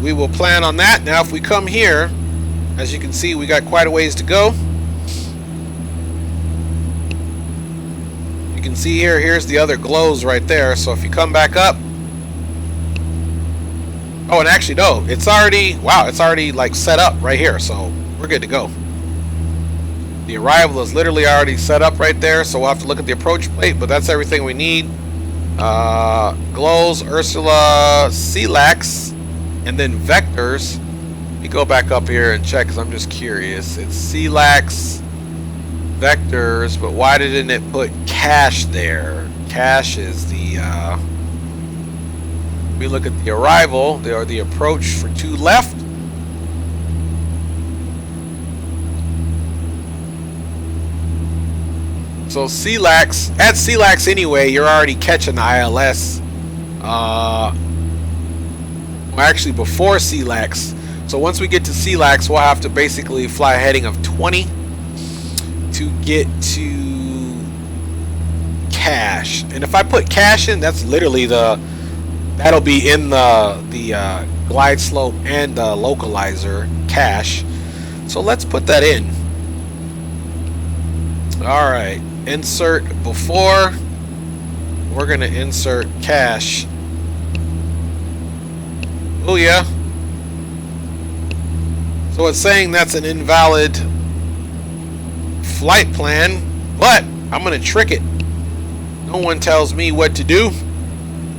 we will plan on that. Now if we come here, as you can see, we got quite a ways to go. You can see here, here's the other glows right there. So if you come back up, oh, and actually no, it's already, wow, it's already like set up right here, so we're good to go. The arrival is literally already set up right there, so we'll have to look at the approach plate, but that's everything we need. Glows, Ursula, CLAX, and then vectors. Let me go back up here and check because I'm just curious. It's CLAX, vectors, but why didn't it put cache there? Cache is the, we look at the arrival, or the approach for 2 left. So CLAX, at CLAX anyway, you're already catching the ILS. Well, actually before CLAX. So once we get to CLAX, we'll have to basically fly a heading of 20 to get to cache. And if I put cache in, that's literally that'll be in the glide slope and the localizer cache. So let's put that in. All right, insert before. We're gonna insert cache. Oh yeah. So it's saying that's an invalid flight plan, but I'm gonna trick it. No one tells me what to do.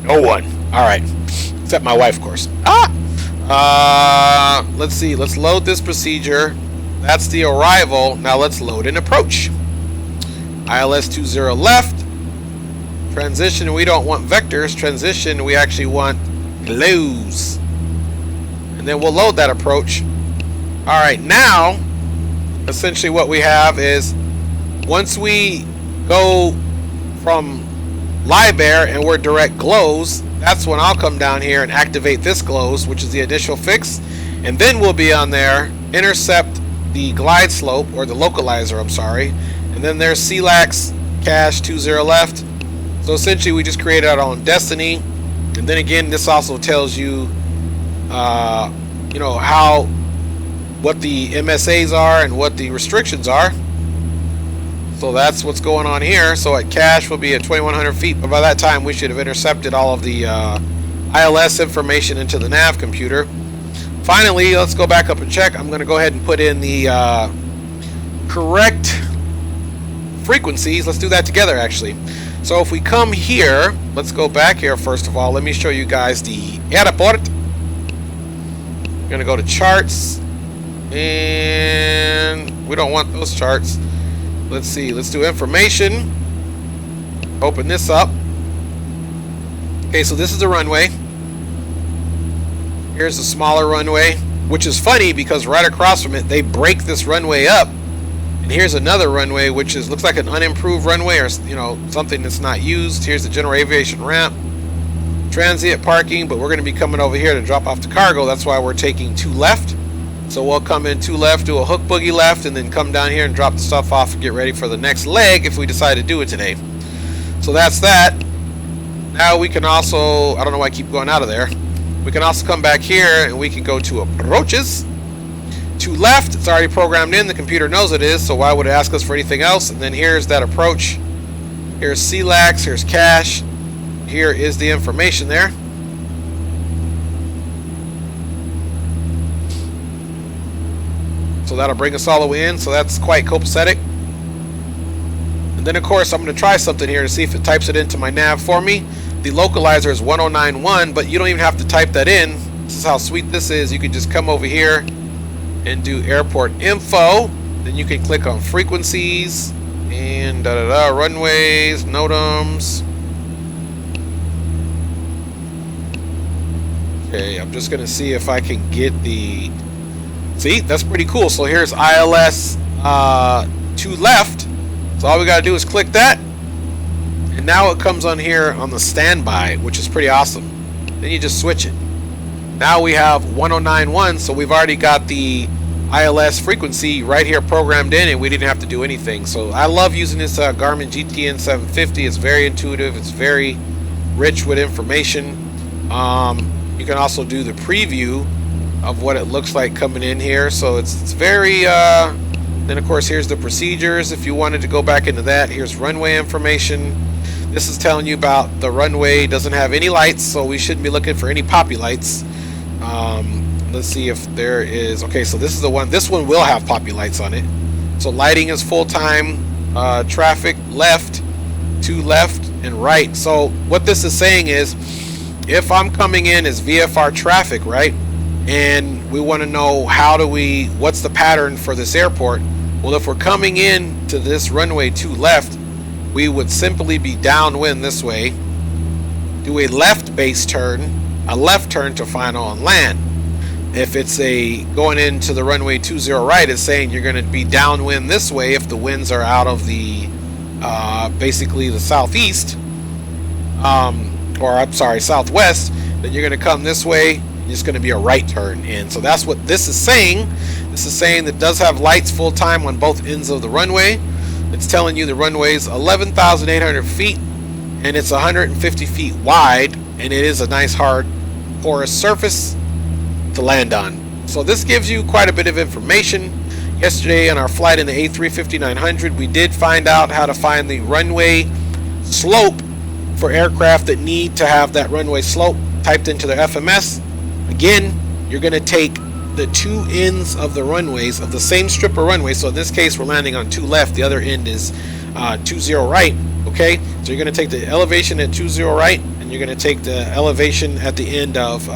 No one. All right, except my wife, of course. Let's see. Let's load this procedure. That's the arrival. Now let's load an approach. ILS 20 left. Transition, we don't want vectors. Transition, we actually want glows. And then we'll load that approach. All right, now, essentially what we have is once we go from live air and we're direct glows, that's when I'll come down here and activate this glows, which is the initial fix. And then we'll be on there, intercept the glide slope, or the localizer, I'm sorry. And then there's CLAX, cache 20 left. So essentially we just created our own destiny. And then again, this also tells you, you know, what the MSAs are and what the restrictions are. So that's what's going on here. So at cache will be at 2,100 feet, but by that time we should have intercepted all of the ILS information into the nav computer. Finally, let's go back up and check. I'm going to go ahead and put in the correct frequencies. Let's do that together, actually. So if we come here, let's go back here first of all. Let me show you guys the airport. I'm going to go to charts, and we don't want those charts. Let's see, let's do information. Open this up. Okay, so this is the runway. Here's the smaller runway, which is funny because right across from it, they break this runway up. And here's another runway, which looks like an unimproved runway, or you know, something that's not used. Here's the general aviation ramp. Transient parking, but we're going to be coming over here to drop off the cargo. That's why we're taking 2 left. So we'll come in 2 left, do a hook boogie left, and then come down here and drop the stuff off and get ready for the next leg if we decide to do it today. So that's that. Now we can also, I don't know why I keep going out of there. We can also come back here and we can go to approaches. 2 left, it's already programmed in. The computer knows it is, so why would it ask us for anything else? And then here's that approach. Here's CLAX, here's cache. Here is the information there. So that'll bring us all the way in, so that's quite copacetic. And then of course I'm going to try something here to see if it types it into my nav for me. The localizer is 1091, but you don't even have to type that in. This is how sweet this is. You can just come over here and do airport info. Then you can click on frequencies and runways, NOTAMs. Okay, I'm just going to see if I can get the... See, that's pretty cool. So here's ILS 2 left. So all we got to do is click that. And now it comes on here on the standby, which is pretty awesome. Then you just switch it. Now we have 1091, so we've already got the ILS frequency right here programmed in, and we didn't have to do anything. So I love using this Garmin GTN 750. It's very intuitive. It's very rich with information. You can also do the preview of what it looks like coming in here. So it's very... then of course here's the procedures. If you wanted to go back into that, here's runway information. This is telling you about the runway doesn't have any lights, so we shouldn't be looking for any poppy lights. Let's see if there is... Okay, so this is the one. This one will have poppy lights on it. So lighting is full-time. Traffic left, 2 left, and right. So what this is saying is, if I'm coming in as VFR traffic, right, and we want to know what's the pattern for this airport? Well, if we're coming in to this runway 2 left, we would simply be downwind this way, do a left base turn, a left turn to final on land. If it's going into the runway 20 right, it's saying you're going to be downwind this way if the winds are out of the basically the southeast, or I'm sorry, southwest, then you're going to come this way. It's going to be a right turn. And so that's what this is saying. This is saying that it does have lights full time on both ends of the runway. It's telling you the runway is 11,800 feet and it's 150 feet wide, and it is a nice hard porous surface to land on. So this gives you quite a bit of information. Yesterday on our flight in the A350-900, we did find out how to find the runway slope for aircraft that need to have that runway slope typed into their FMS. Again, you're going to take the two ends of the runways of the same strip of runway. So in this case, we're landing on 2 left. The other end is 20 right. Okay, so you're going to take the elevation at 20 right, and you're going to take the elevation at the end of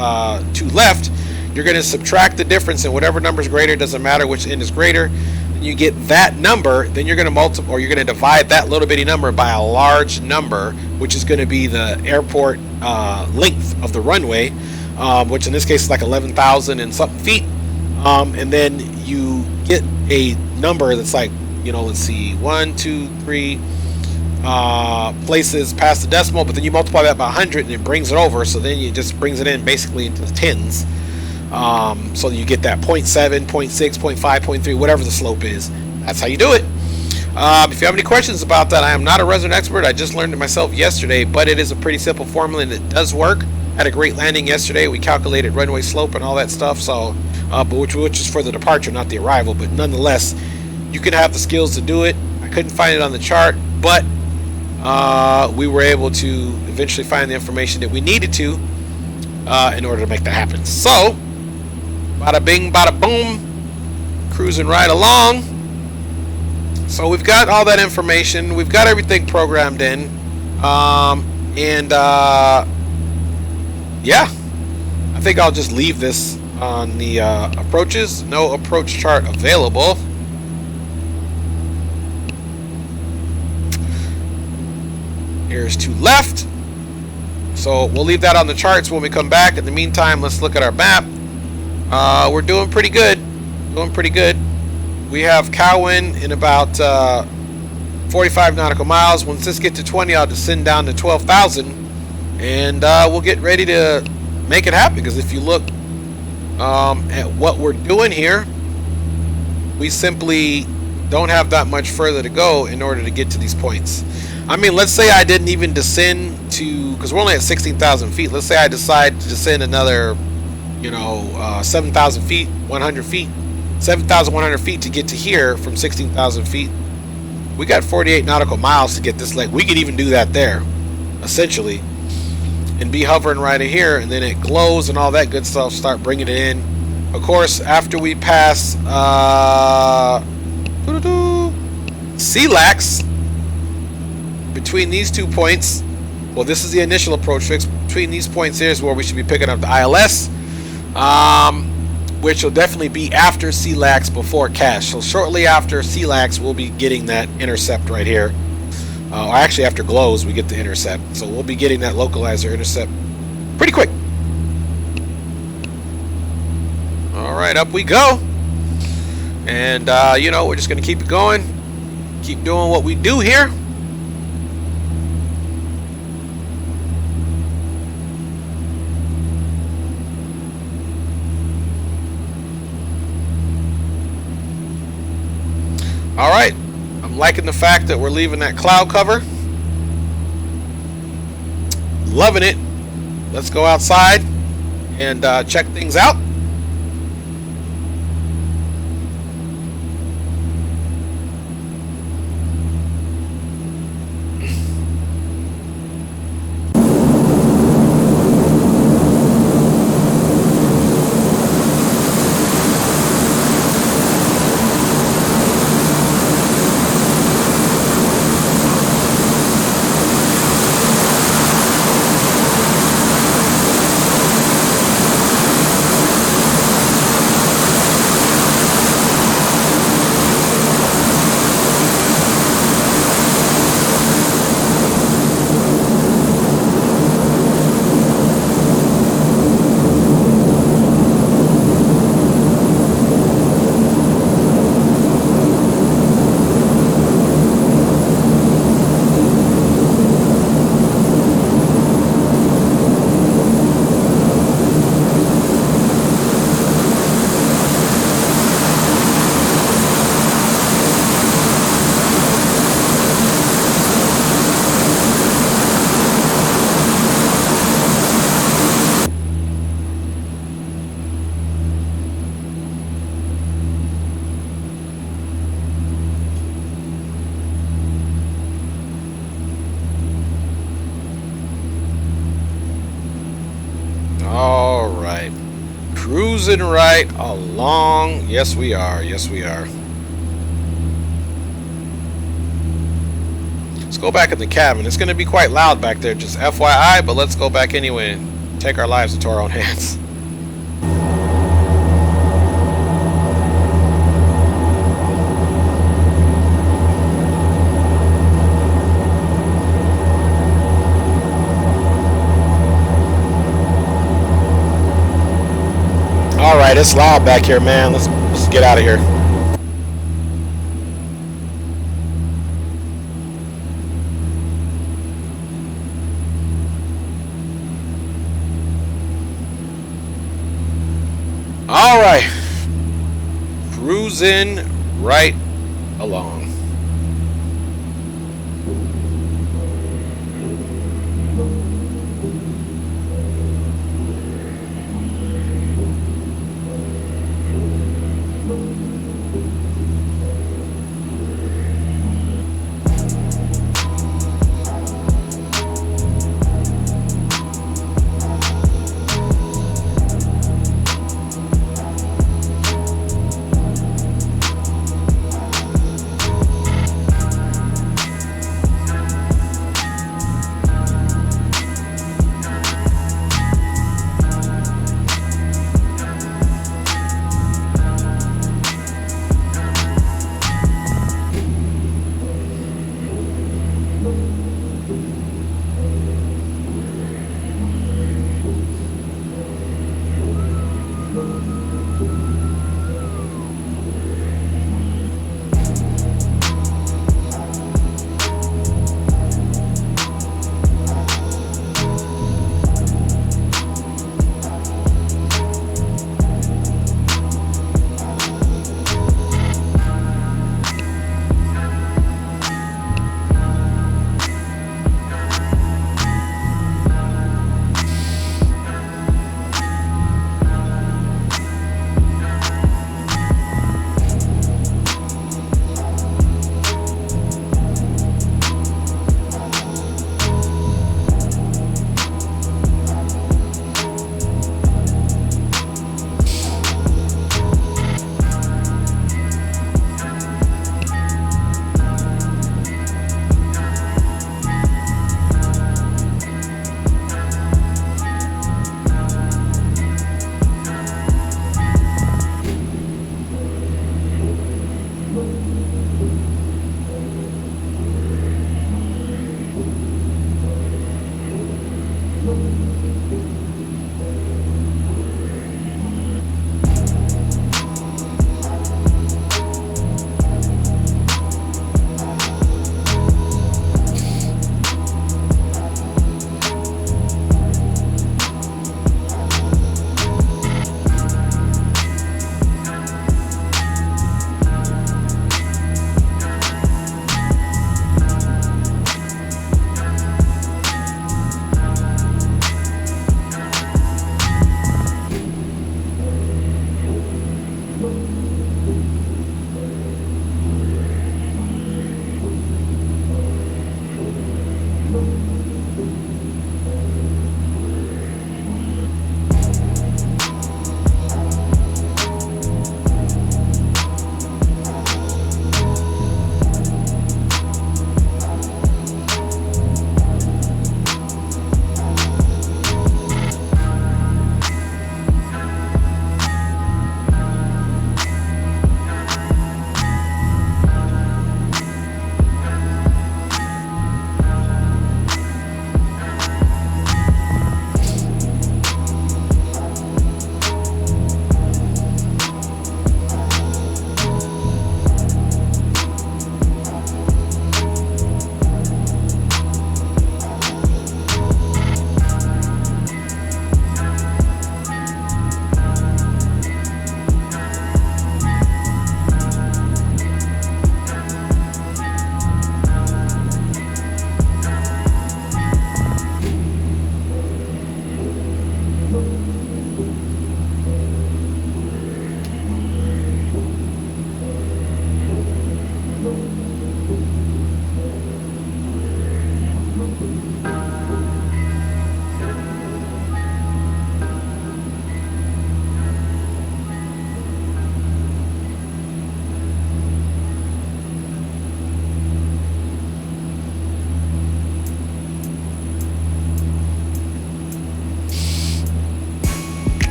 2 left. You're going to subtract the difference, and whatever number is greater, doesn't matter which end is greater. You get that number, then you're going to multiply, or you're going to divide that little bitty number by a large number, which is going to be the airport length of the runway, which in this case is like 11,000 and something feet. And then you get a number that's like, you know, let's see, 1, 2, 3 places past the decimal, but then you multiply that by 100 and it brings it over. So then you just brings it in basically into the tens. So you get that 0.7, 0.6, 0.5, 0.3, whatever the slope is. That's how you do it. If you have any questions about that, I am not a resident expert. I just learned it myself yesterday, but it is a pretty simple formula and it does work. Had a great landing yesterday. We calculated runway slope and all that stuff. So, but which is for the departure, not the arrival. But nonetheless, you can have the skills to do it. I couldn't find it on the chart, but we were able to eventually find the information that we needed to in order to make that happen. So, bada bing, bada boom, cruising right along. So we've got all that information. We've got everything programmed in. Yeah, I think I'll just leave this on the approaches. No approach chart available. Here's to left. So we'll leave that on the charts when we come back. In the meantime, let's look at our map. We're doing pretty good. We have Cowan in about 45 nautical miles. Once this gets to 20, I'll descend down to 12,000, and we'll get ready to make it happen. Because if you look at what we're doing here, we simply don't have that much further to go in order to get to these points. I mean, let's say I didn't even descend to, because we're only at 16,000 feet. Let's say I decide to descend another, 7,000 feet, 100 feet, 7,100 feet to get to here from 16,000 feet. We got 48 nautical miles to get this lake. We could even do that there, essentially, and be hovering right here, and then it glows and all that good stuff. Start bringing it in. Of course, after we pass CLAX, between these 2 points, well, this is the initial approach fix. Between these points here is where we should be picking up the ILS, which will definitely be after CLAX, before cash. So shortly after CLAX, we'll be getting that intercept right here. Or actually, after glows, we get the intercept. So we'll be getting that localizer intercept pretty quick. All right, up we go. And, we're just going to keep it going. Keep doing what we do here. All right, I'm liking the fact that we're leaving that cloud cover. Loving it. Let's go outside and check things out. Cruising right along. Yes, we are. Yes, we are. Let's go back in the cabin. It's going to be quite loud back there, just FYI, but let's go back anyway and take our lives into our own hands. Alright, it's loud back here, man. Let's get out of here. Alright. Cruising right along.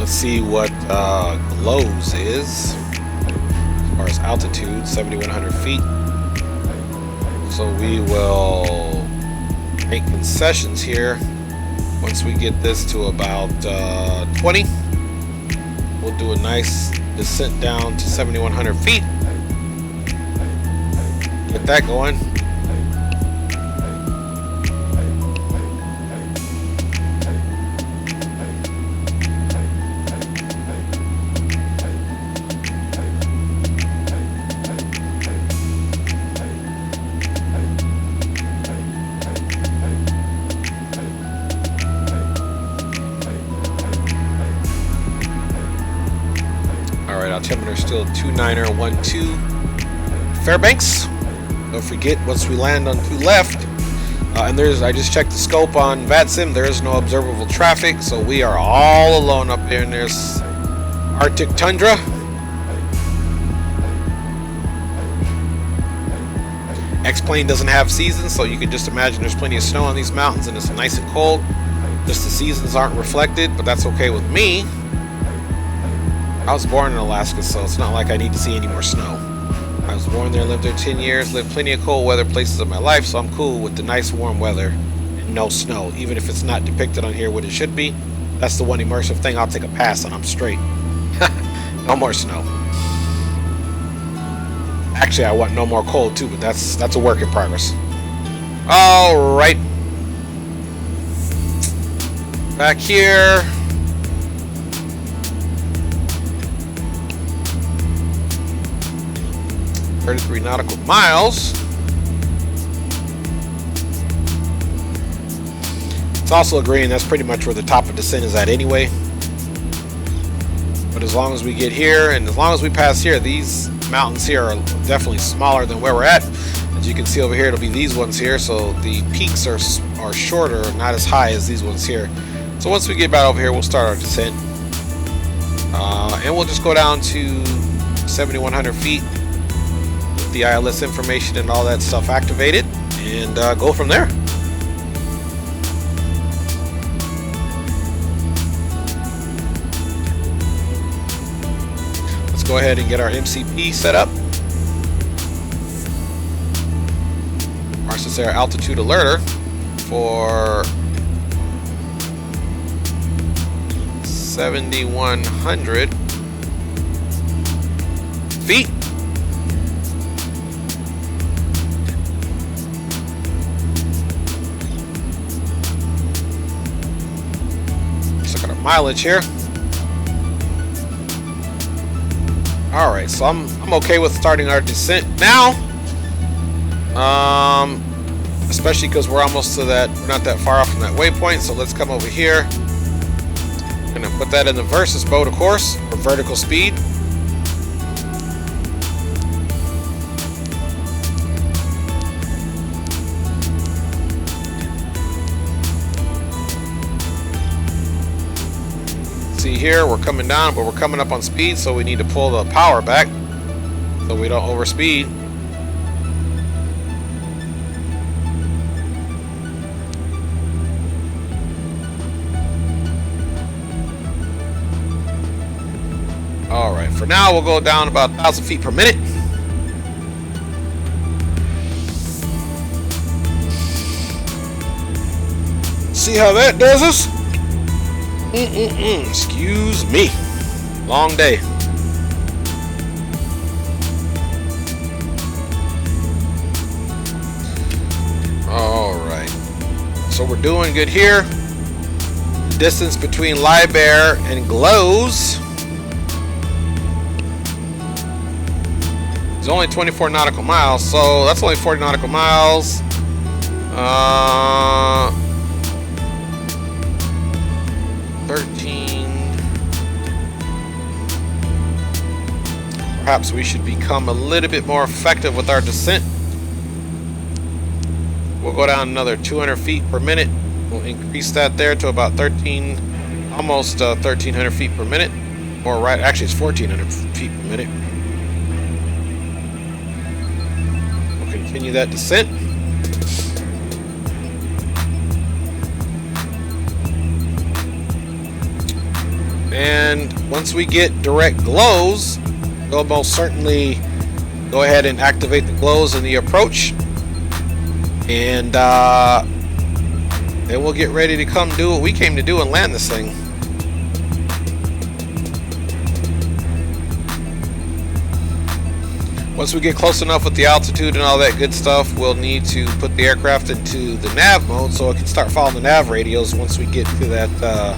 Let's see what Glows is as far as altitude, 7,100 feet. So we will make concessions here. Once we get this to about 20, we'll do a nice descent down to 7,100 feet. Get that going. Altimeter still 2912 Fairbanks. Don't forget, once we land on 2 left, and I just checked the scope on VATSIM, there is no observable traffic, so we are all alone up there in this Arctic tundra. X-Plane doesn't have seasons, so you can just imagine there's plenty of snow on these mountains and it's nice and cold. Just the seasons aren't reflected, but that's okay with me. I was born in Alaska, so it's not like I need to see any more snow. I was born there, lived there 10 years, lived plenty of cold weather places in my life, so I'm cool with the nice warm weather and no snow. Even if it's not depicted on here what it should be, that's the one immersive thing I'll take a pass on. I'm straight. No more snow. Actually, I want no more cold too, but that's a work in progress. All right. Back here. 33 nautical miles. It's also agreeing that's pretty much where the top of descent is at anyway. But as long as we get here and as long as we pass here, these mountains here are definitely smaller than where we're at. As you can see over here, it'll be these ones here, so the peaks are shorter, not as high as these ones here. So once we get back over here, we'll start our descent. And we'll just go down to 7,100 feet. The ILS information and all that stuff activated, and go from there. Let's go ahead and get our MCP set up. RSS Air altitude alerter for 7,100 feet. Mileage here. All right, so I'm okay with starting our descent now. Especially because we're almost to that, we're not that far off from that waypoint. So let's come over here. Gonna put that in the versus mode, of course, for vertical speed. Here we're coming down, but we're coming up on speed, so we need to pull the power back so we don't overspeed. All right, for now we'll go down about 1,000 feet per minute. See how that does us? Excuse me. Long day. All right. So we're doing good here. Distance between Live Air and Glows is only 24 nautical miles, so that's only 40 nautical miles. 13. Perhaps we should become a little bit more effective with our descent. We'll go down another 200 feet per minute. We'll increase that there to about 13, almost 1,300 feet per minute. Or right, actually it's 1,400 feet per minute. We'll continue that descent. And once we get direct glows, we'll most certainly go ahead and activate the glows in the approach. And then we'll get ready to come do what we came to do and land this thing. Once we get close enough with the altitude and all that good stuff, we'll need to put the aircraft into the nav mode so it can start following the nav radios once we get to that,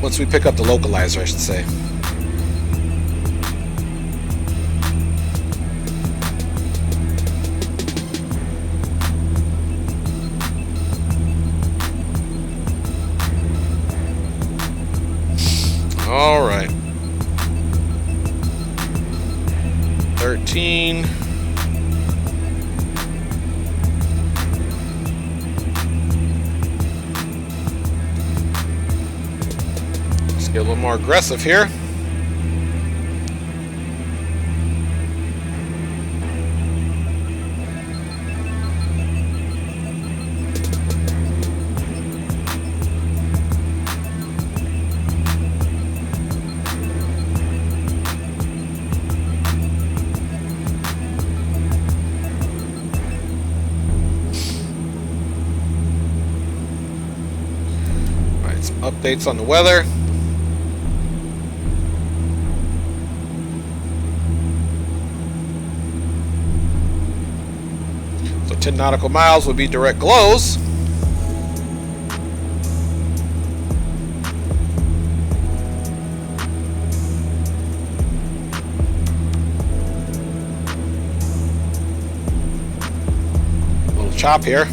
once we pick up the localizer, I should say. All right. 13. Let's get a little more aggressive here. Updates on the weather. So 10 nautical miles would be direct glows. A little chop here.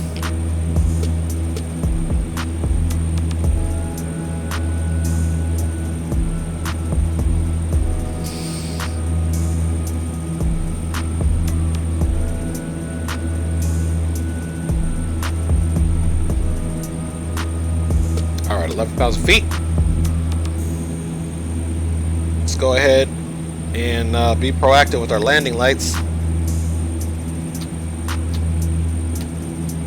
All right, 11,000 feet. Let's go ahead and be proactive with our landing lights.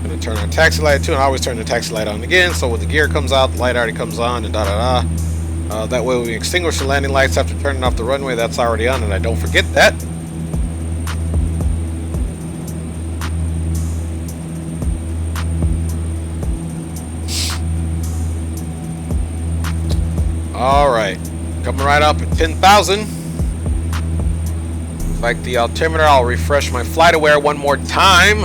Gonna turn our taxi light too, and I always turn the taxi light on again. So when the gear comes out, the light already comes on, and that way, when we extinguish the landing lights after turning off the runway, that's already on, and I don't forget that. All right, coming right up at 10,000. Like the altimeter, I'll refresh my flight aware one more time.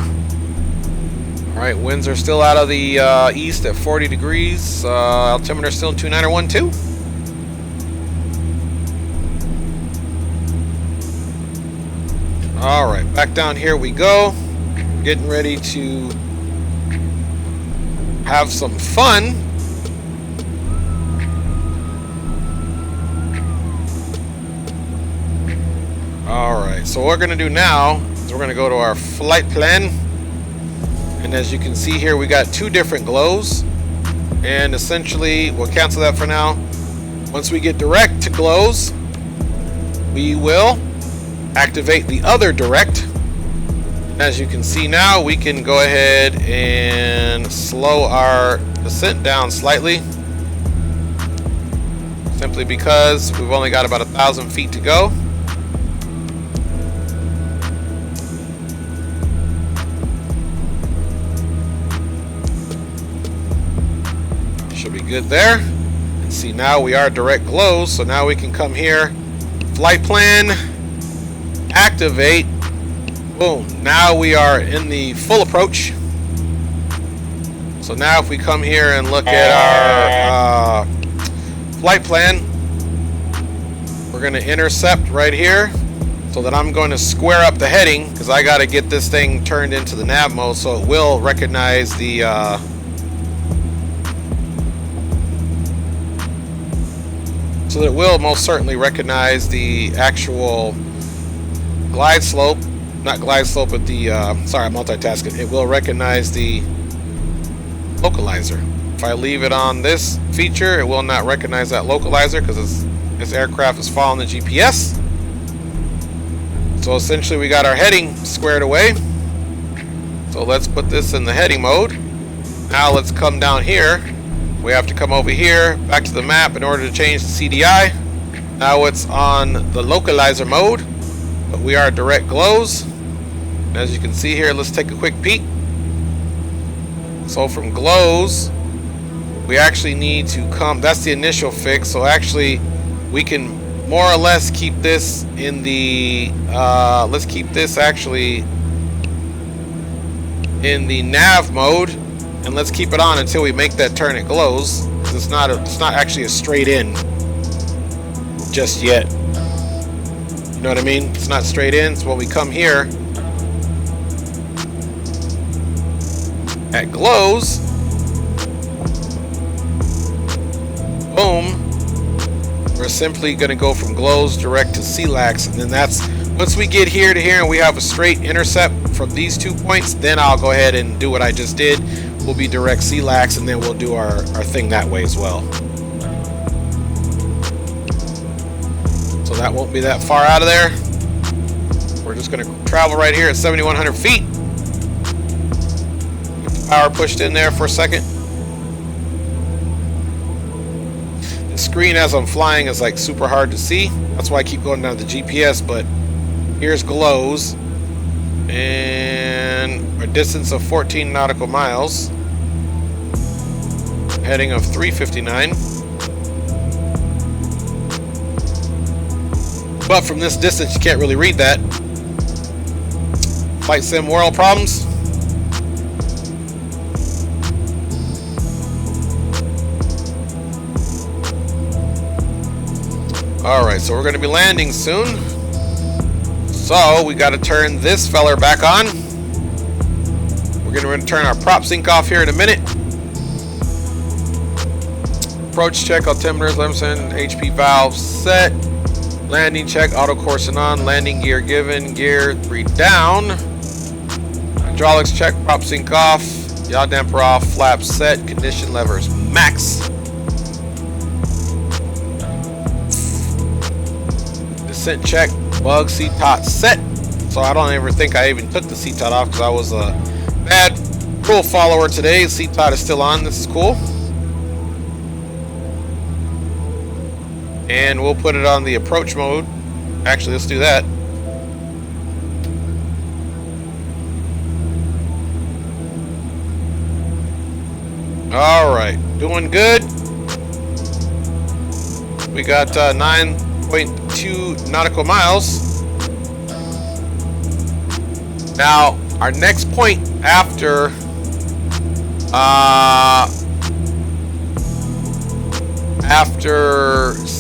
All right, winds are still out of the east at 40 degrees. Altimeter still in 2912. All right, back down here we go. Getting ready to have some fun. Alright, so what we're going to do now is we're going to go to our flight plan. And as you can see here, we got two different glows. And essentially, we'll cancel that for now. Once we get direct to glows, we will activate the other direct. As you can see now, we can go ahead and slow our descent down slightly. Simply because we've only got about 1,000 feet to go. Should be good there. And see, now we are direct glows, so now we can come here, flight plan, activate, boom. Now we are in the full approach. So now if we come here and look at our flight plan, we're going to intercept right here. So that I'm going to square up the heading, because I got to get this thing turned into the nav mode so it will recognize the so that it will most certainly recognize the actual glide slope. Not glide slope, but the sorry, I'm multitasking. It will recognize the localizer. If I leave it on this feature, it will not recognize that localizer because this aircraft is following the GPS. So essentially we got our heading squared away. So let's put this in the heading mode. Now let's come down here We have to come over here, back to the map in order to change the CDI. Now it's on the localizer mode, but we are direct glows. As you can see here, let's take a quick peek. So from glows, we actually need to come, that's the initial fix. So actually we can more or less keep this in the, let's keep this actually in the nav mode, and let's keep it on until we make that turn it glows. It's not actually a straight in just yet. You know what I mean? It's not straight in. So when we come here at glows, boom, we're simply going to go from glows direct to CLAX, and then that's once we get here to here and we have a straight intercept from these 2 points, then I'll go ahead and do what I just did. We'll be direct CLAX, and then we'll do our thing that way as well. So that won't be that far out of there. We're just going to travel right here at 7,100 feet. Get the power pushed in there for a second. The screen as I'm flying is like super hard to see. That's why I keep going down to the GPS, but here's glows. And a distance of 14 nautical miles. Heading of 359. But from this distance, you can't really read that. Flight sim world problems. Alright, so we're going to be landing soon. So we got to turn this feller back on. We're going to turn our prop sync off here in a minute. Approach check, altimeters, 11%, HP valve set. Landing check, auto coursing on. Landing gear given, gear 3 down. Hydraulics check, prop sync off. Yaw damper off, flaps set, condition levers max. Descent check, bug seat tot set. So I don't ever think I even took the seat tot off because I was a bad rule follower today. Seat tot is still on. This is cool. And we'll put it on the approach mode. Actually, let's do that. All right, doing good. We got 9.2 nautical miles. Now, our next point after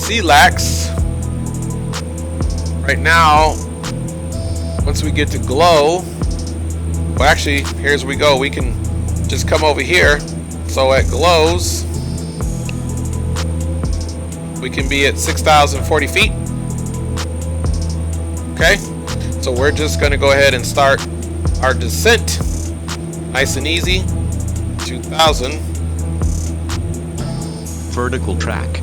CLAX, right now, once we get to glow, well, actually, here's we go. We can just come over here. So at glows, we can be at 6,040 feet. Okay, so we're just going to go ahead and start our descent. Nice and easy. 2,000. Vertical track.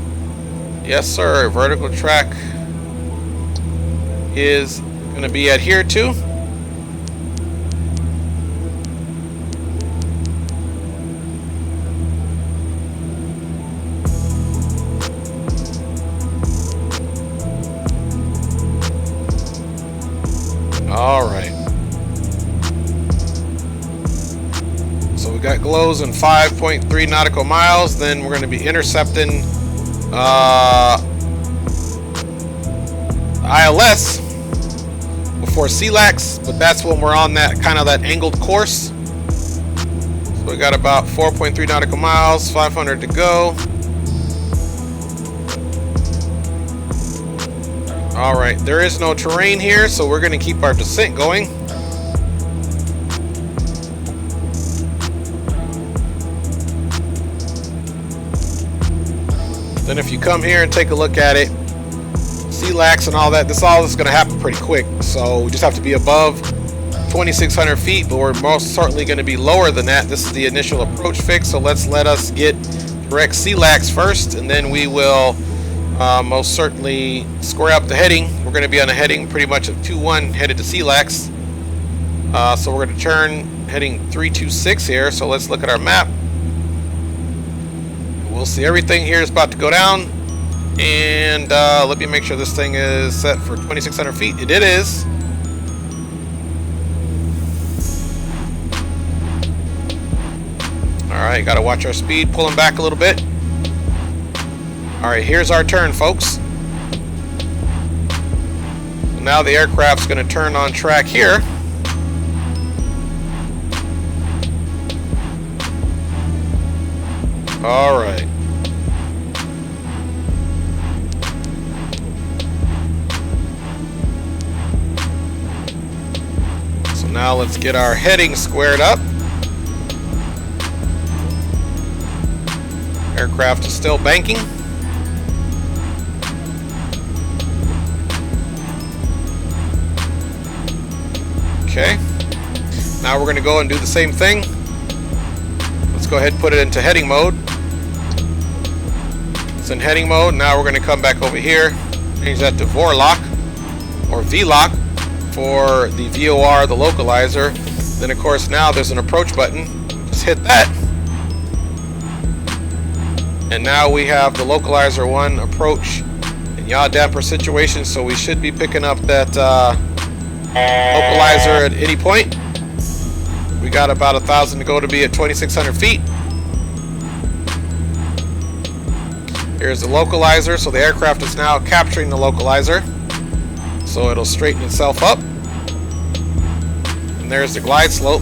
Yes, sir. Vertical track is going to be at here too. All right. So we got glows in 5.3 nautical miles. Then we're going to be intercepting ILS before CLAX, but that's when we're on that kind of that angled course. So we got about 4.3 nautical miles, 500 to go. All right, there is no terrain here, so we're going to keep our descent going. Then if you come here and take a look at it, CLAX and all that, this all is going to happen pretty quick. So we just have to be above 2,600 feet, but we're most certainly going to be lower than that. This is the initial approach fix, so let us get direct CLAX first, and then we will most certainly square up the heading. We're going to be on a heading pretty much of 2-1 headed to CLAX. So we're going to turn heading 326 here. So let's look at our map. we'll see everything here is about to go down. And let me make sure this thing is set for 2,600 feet. It is. Alright, gotta watch our speed, pulling back a little bit. Alright, here's our turn, folks. So now the aircraft's gonna turn on track here. Alright. So now let's get our heading squared up. Aircraft is still banking. Okay. Now we're going to go and do the same thing. Let's go ahead and put it into heading mode. It's in heading mode. Now we're going to come back over here. Change that to VOR-lock or V-lock for the VOR, the localizer. Then of course now there's an approach button. Just hit that. And now we have the localizer 1 approach and yaw damper situation, so we should be picking up that localizer at any point. We got about 1,000 to go to be at 2,600 feet. Here's the localizer, so the aircraft is now capturing the localizer. So it'll straighten itself up. And there's the glide slope.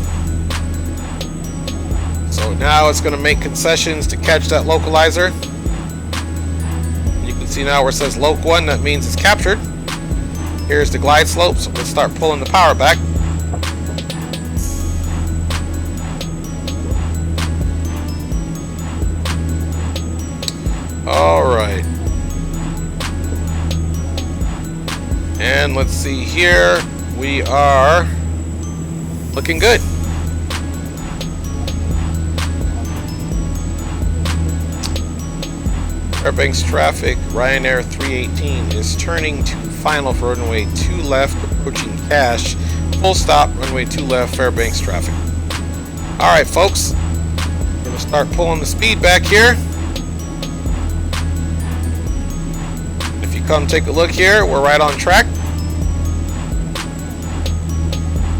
So now it's going to make concessions to catch that localizer. You can see now where it says Loc 1, that means it's captured. Here's the glide slope, so let's start pulling the power back. Alright. And let's see here. We are looking good. Fairbanks traffic, Ryanair 318 is turning to final for runway 2 left, approaching Cache. Full stop, runway 2 left, Fairbanks traffic. Alright folks, we're going to start pulling the speed back here. If you come take a look here, we're right on track.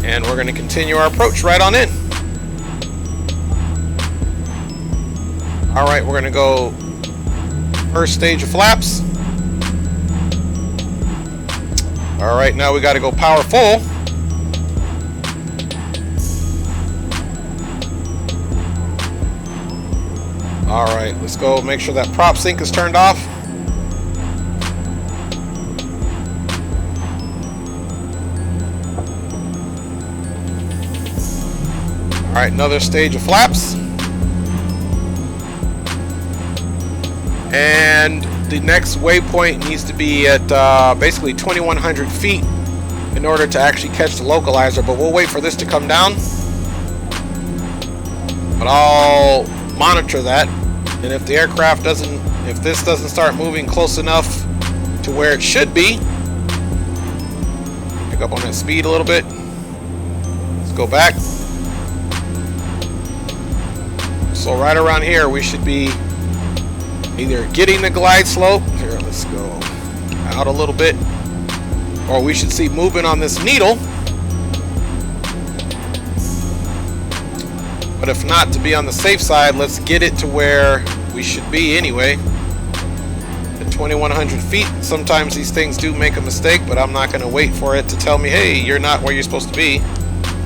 And we're going to continue our approach right on in. Alright, we're going to go first stage of flaps. Alright, now we got to go power full. Alright, let's go make sure that prop sync is turned off. Alright, another stage of flaps. And the next waypoint needs to be at basically 2,100 feet in order to actually catch the localizer, but we'll wait for this to come down. But I'll monitor that, and if the aircraft doesn't, if this doesn't start moving close enough to where it should be, pick up on that speed a little bit. Let's go back. So right around here we should be either getting the glide slope, here let's go out a little bit, or we should see movement on this needle. But if not, to be on the safe side, let's get it to where we should be anyway, at 2,100 feet. Sometimes these things do make a mistake, but I'm not going to wait for it to tell me, hey, you're not where you're supposed to be.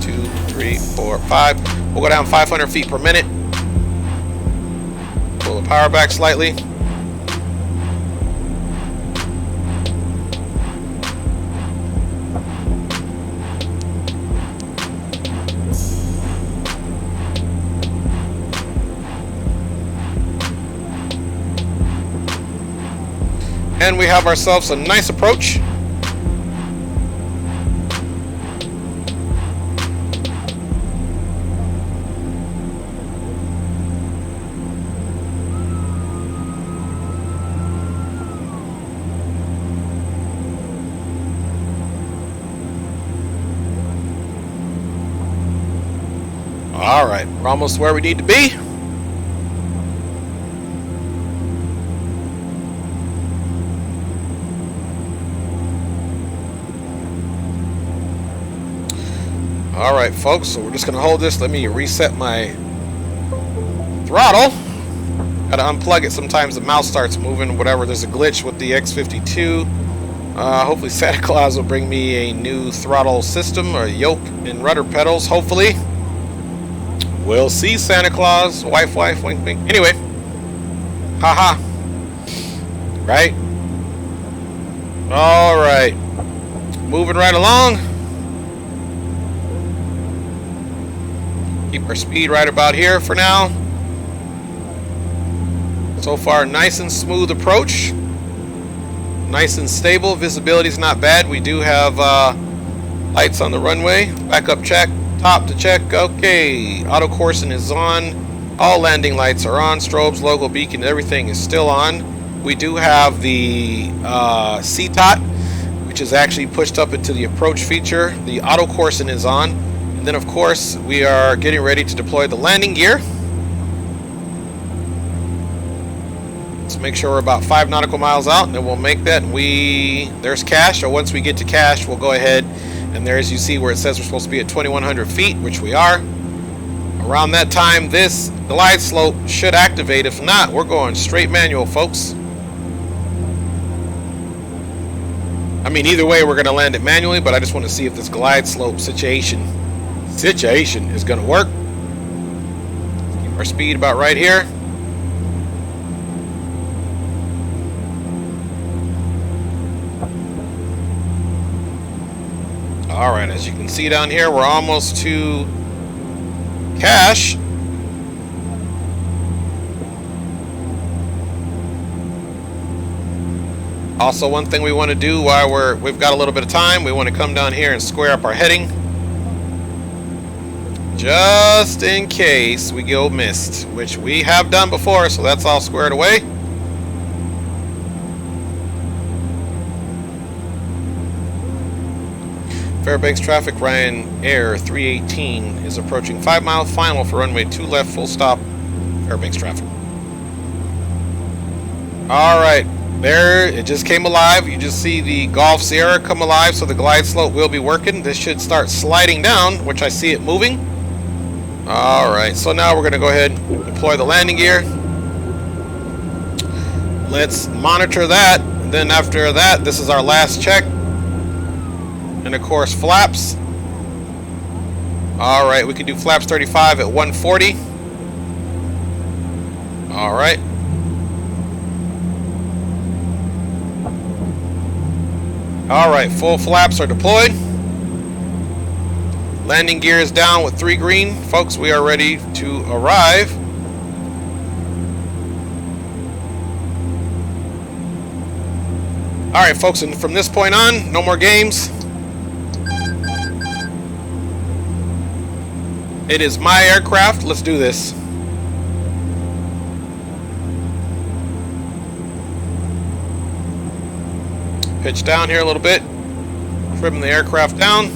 2, 3, 4, 5. We'll go down 500 feet per minute. Pull the power back slightly. And we have ourselves a nice approach. All right, we're almost where we need to be. Alright, folks, so we're just going to hold this. Let me reset my throttle. Gotta unplug it. Sometimes the mouse starts moving, whatever. There's a glitch with the X52. Hopefully Santa Claus will bring me a new throttle system or yoke and rudder pedals, hopefully. We'll see, Santa Claus. Wife, wink, wink. Anyway. Haha. Right? Alright. Moving right along. Keep our speed right about here for now. So far, nice and smooth approach. Nice and stable. Visibility's not bad. We do have lights on the runway. Backup check. Top to check. Okay. Auto coursing is on. All landing lights are on. Strobes, logo, beacon, everything is still on. We do have the CTOT, which is actually pushed up into the approach feature. The auto coursing is on. And then, of course, we are getting ready to deploy the landing gear. Let's make sure we're about 5 nautical miles out, and then we'll make that. There's cache. So once we get to cache, we'll go ahead, and there's, you see where it says we're supposed to be at 2,100 feet, which we are. Around that time, this glide slope should activate. If not, we're going straight manual, folks. I mean, either way, we're going to land it manually, but I just want to see if this glide slope situation is going to work. Keep our speed about right here. Alright, as you can see down here, we're almost to cache. Also, one thing we want to do while we've got a little bit of time, we want to come down here and square up our heading. Just in case we go missed, which we have done before, so that's all squared away. Fairbanks traffic, Ryan Air 318 is approaching 5 mile final for runway 2 left, full stop, Fairbanks traffic. Alright, there, it just came alive. You just see the Golf Sierra come alive, so the glide slope will be working. This should start sliding down, which I see it moving. Alright, so now we're going to go ahead and deploy the landing gear. Let's monitor that. And then after that, this is our last check. And of course, flaps. Alright, we can do flaps 35 at 140. Alright. Alright, full flaps are deployed. Landing gear is down with 3 green. Folks, we are ready to arrive. Alright, folks, and from this point on, no more games. It is my aircraft. Let's do this. Pitch down here a little bit. Trim the aircraft down.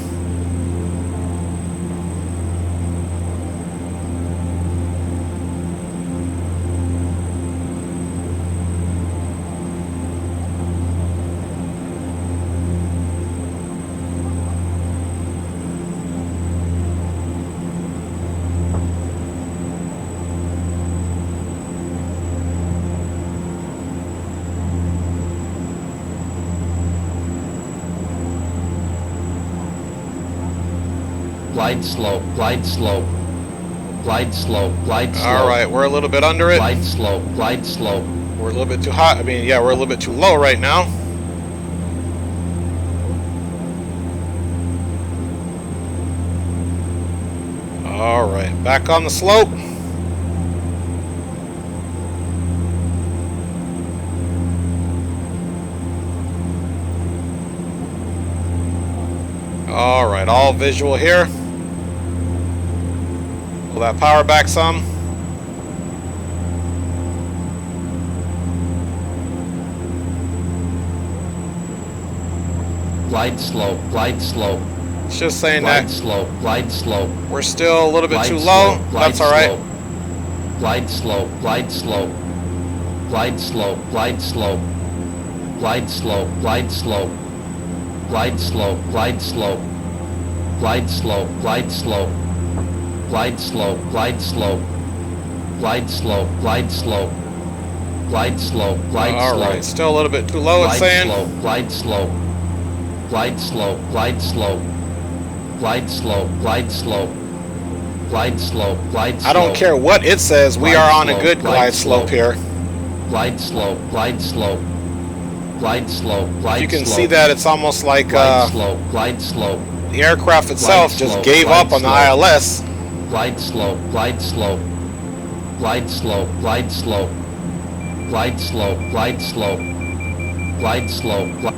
Glide slope, glide slope, glide slope, glide slope. Alright, we're a little bit under it. Glide slope, glide slope. We're a little bit too hot. I mean, yeah, we're a little bit too low right now. Alright, back on the slope. Alright, all visual here. Pull that power back some. Glide slope, glide slope. It's just saying glide that slope, glide slope. we're still a little bit Glide too slope, low. glide That's alright. slope. Glide slope, glide slope. Glide slope, glide slope. Glide slope, glide slope. Glide slope, glide slope. glide slow, glide slow, glide slow, glide slow, glide slow, glide slow, glide slow, glide slow. All right, still a little bit too low, it's saying. Glide slow, glide slow, glide slow, glide slow, glide slow, glide slow, glide slow. I don't care what it says, we are on a good glide slope here. Glide slow, glide slow, glide slow, glide slow. You can see that it's almost like glide slow, glide slow. The aircraft itself just gave up on the ILS. Glide slow, glide slow, glide slow, glide slow, glide slow, glide slow, glide slow, glide.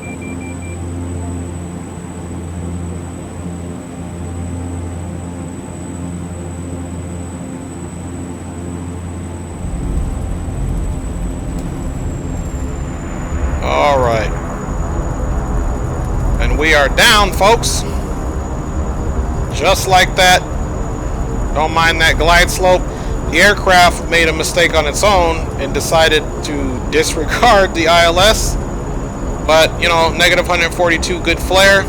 All right. And we are down, folks. Just like that. Don't mind that glide slope. The aircraft made a mistake on its own and decided to disregard the ILS. But, you know, negative 142, good flare.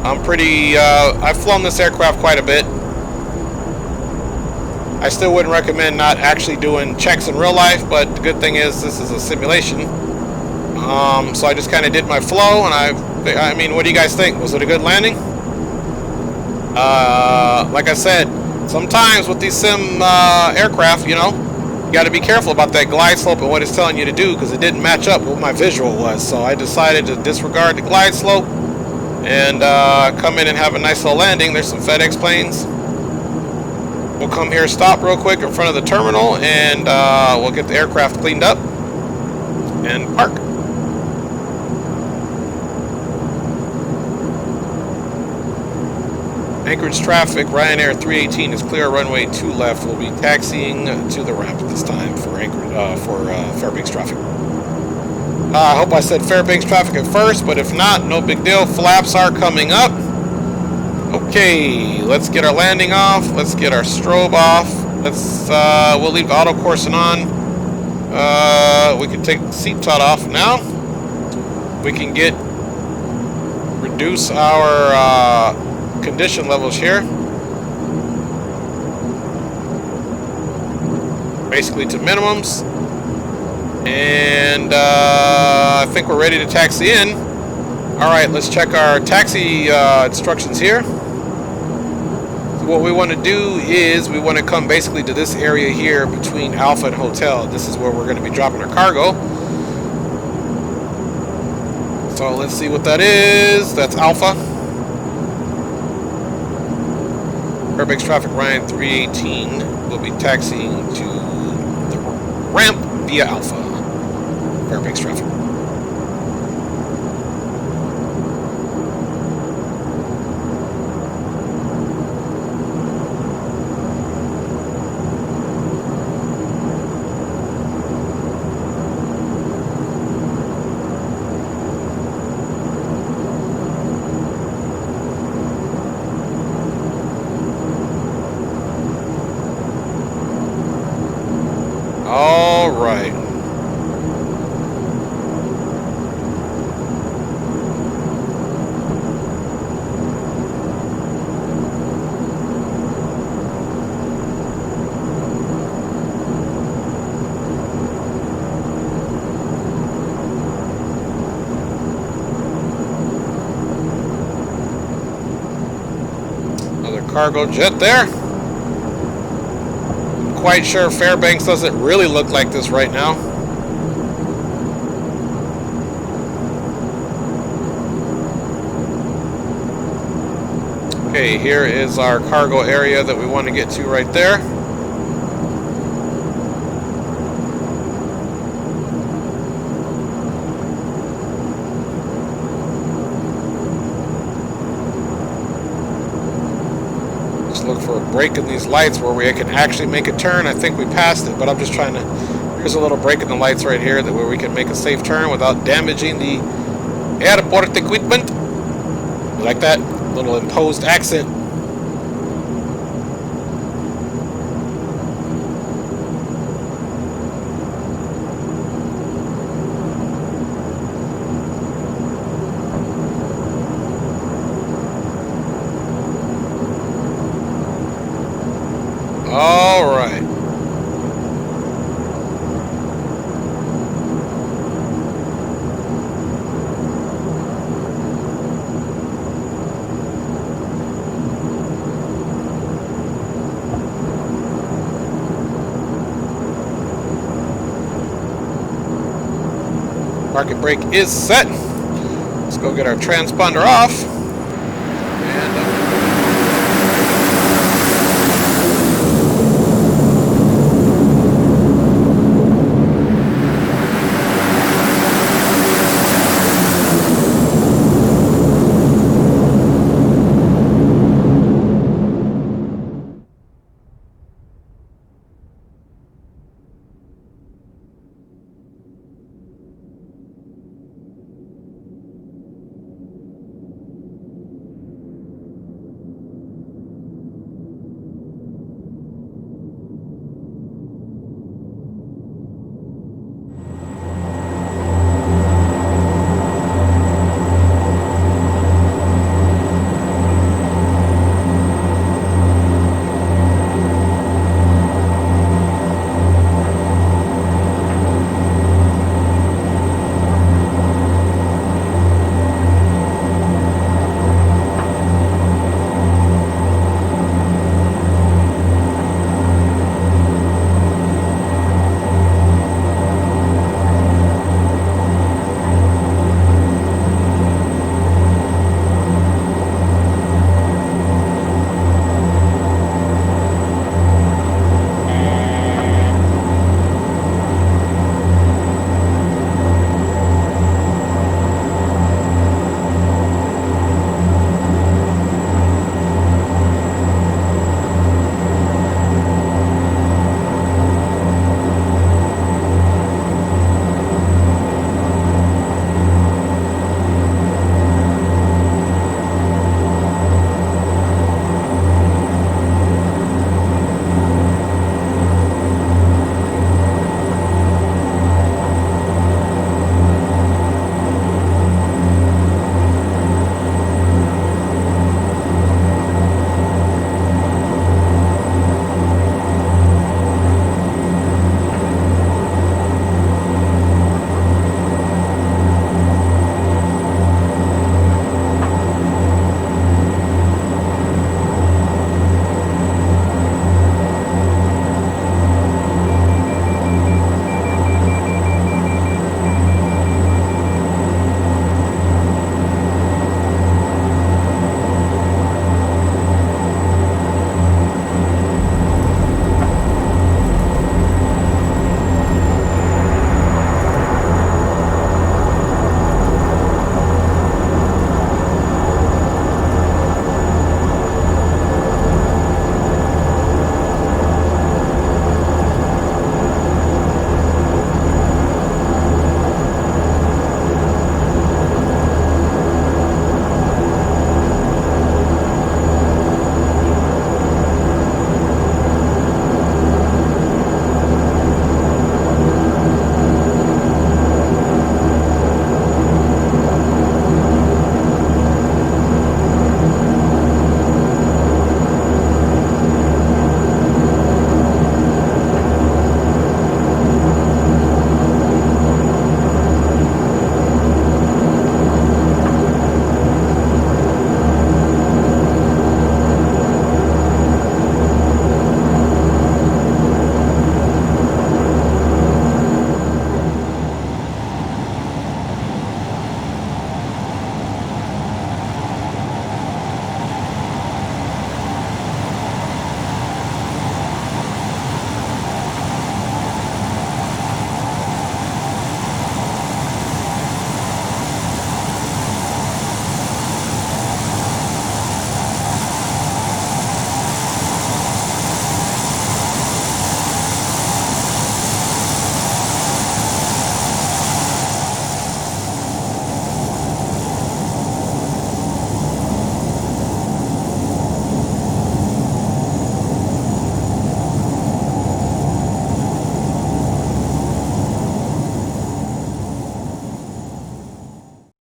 I'm pretty, I've flown this aircraft quite a bit. I still wouldn't recommend not actually doing checks in real life, but the good thing is this is a simulation. So I just kind of did my flow, and I mean, what do you guys think? Was it a good landing? Like I said, sometimes with these sim aircraft, you know, you got to be careful about that glide slope and what it's telling you to do, because it didn't match up with what my visual was. So I decided to disregard the glide slope and come in and have a nice little landing. There's some FedEx planes. We'll come here, stop real quick in front of the terminal, and we'll get the aircraft cleaned up and park. Anchorage traffic, Ryanair 318 is clear, runway 2 left. We'll be taxiing to the ramp this time for Fairbanks traffic. I hope I said Fairbanks traffic at first, but if not, no big deal. Flaps are coming up. Okay, let's get our landing off. Let's get our strobe off. We'll leave the auto coursing on. We can take the seat tot off now. We can reduce our condition levels here. Basically to minimums. And I think we're ready to taxi in. Alright, let's check our taxi instructions here. So what we want to do is we want to come basically to this area here between Alpha and Hotel. This is where we're going to be dropping our cargo. So let's see what that is. That's Alpha. Fairbanks traffic, Ryan 318. We'll be taxiing to the ramp via Alpha. Fairbanks traffic. All right. Another cargo jet there. Quite sure Fairbanks doesn't really look like this right now. Okay, here is our cargo area that we want to get to right there. Look for a break in these lights where we can actually make a turn. I think we passed it, but I'm just trying to... Here's a little break in the lights right here where we can make a safe turn without damaging the airport equipment. You like that little imposed accent? Parking brake is set. Let's go get our transponder off.